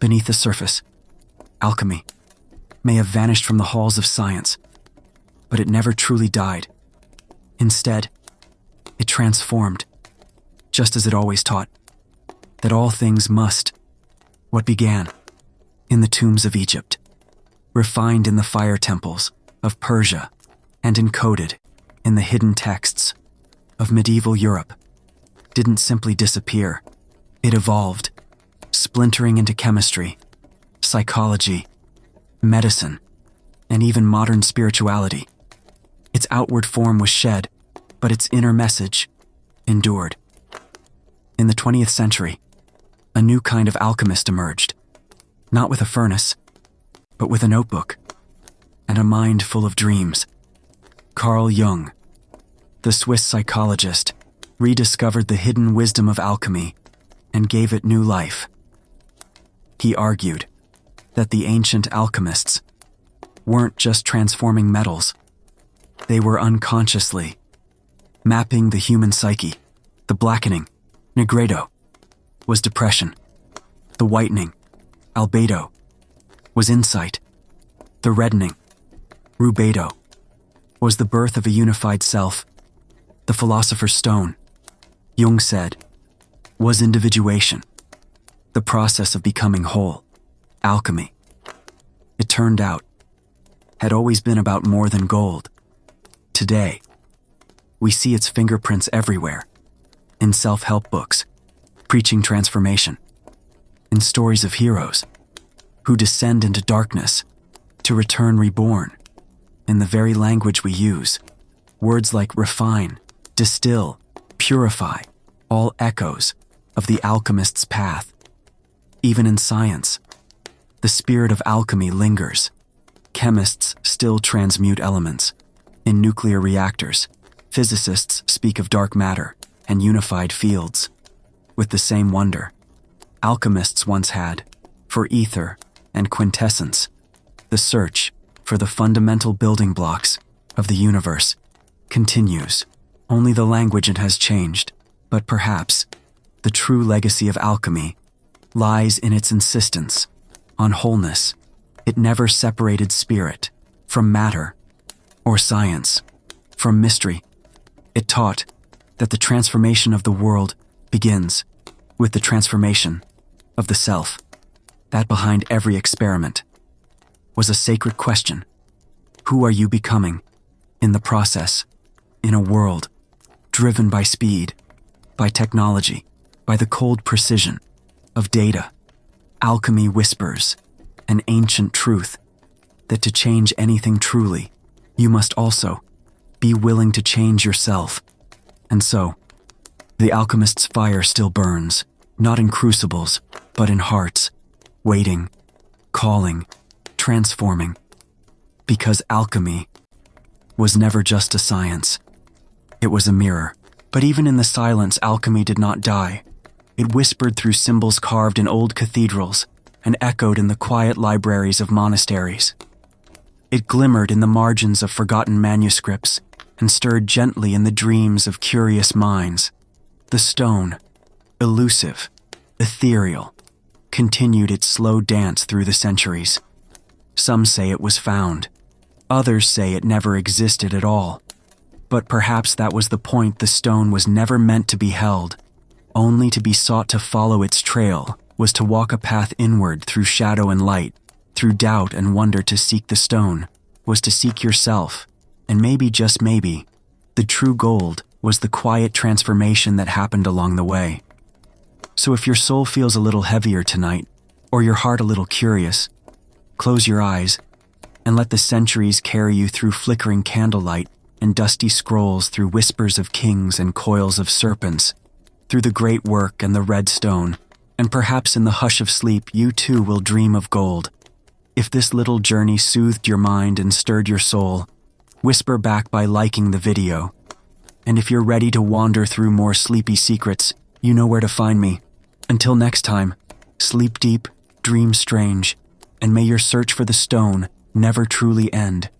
beneath the surface. Alchemy may have vanished from the halls of science, but it never truly died. Instead, it transformed, just as it always taught, that all things must. What began in the tombs of Egypt, refined in the fire temples of Persia, and encoded in the hidden texts of medieval Europe, didn't simply disappear. It evolved, splintering into chemistry, psychology, medicine, and even modern spirituality. Its outward form was shed, but its inner message endured. In the 20th century, a new kind of alchemist emerged, not with a furnace, but with a notebook and a mind full of dreams. Carl Jung, the Swiss psychologist, rediscovered the hidden wisdom of alchemy and gave it new life. He argued that the ancient alchemists weren't just transforming metals, they were unconsciously mapping the human psyche. The blackening, negredo, was depression. The whitening, albedo, was insight. The reddening, rubedo, was the birth of a unified self. The philosopher's stone, Jung said, was individuation, the process of becoming whole. Alchemy, it turned out, had always been about more than gold. Today, we see its fingerprints everywhere, in self-help books, preaching transformation, in stories of heroes who descend into darkness to return reborn, in the very language we use. Words like refine, distill, purify, all echoes of the alchemist's path. Even in science, the spirit of alchemy lingers. Chemists still transmute elements. In nuclear reactors, physicists speak of dark matter and unified fields with the same wonder alchemists once had for ether and quintessence. The search for the fundamental building blocks of the universe continues. Only the language it has changed, but perhaps the true legacy of alchemy lies in its insistence on wholeness. It never separated spirit from matter or science from mystery. It taught that the transformation of the world begins with the transformation of the self. That behind every experiment was a sacred question. Who are you becoming in the process, in a world driven by speed, by technology, by the cold precision of data? Alchemy whispers an ancient truth that to change anything truly, you must also be willing to change yourself. And so, the alchemist's fire still burns, not in crucibles, but in hearts, waiting, calling, transforming. Because alchemy was never just a science. It was a mirror. But even in the silence, alchemy did not die. It whispered through symbols carved in old cathedrals and echoed in the quiet libraries of monasteries. It glimmered in the margins of forgotten manuscripts and stirred gently in the dreams of curious minds. The stone, elusive, ethereal, continued its slow dance through the centuries. Some say it was found. Others say it never existed at all. But perhaps that was the point. The stone was never meant to be held, only to be sought. To follow its trail was to walk a path inward through shadow and light, through doubt and wonder. To seek the stone was to seek yourself, and maybe, just maybe, the true gold was the quiet transformation that happened along the way. So if your soul feels a little heavier tonight, or your heart a little curious, close your eyes and let the centuries carry you through flickering candlelight and dusty scrolls, through whispers of kings and coils of serpents, through the great work and the red stone, and perhaps in the hush of sleep you too will dream of gold. If this little journey soothed your mind and stirred your soul, whisper back by liking the video. And if you're ready to wander through more sleepy secrets, you know where to find me. Until next time, sleep deep, dream strange, and may your search for the stone never truly end.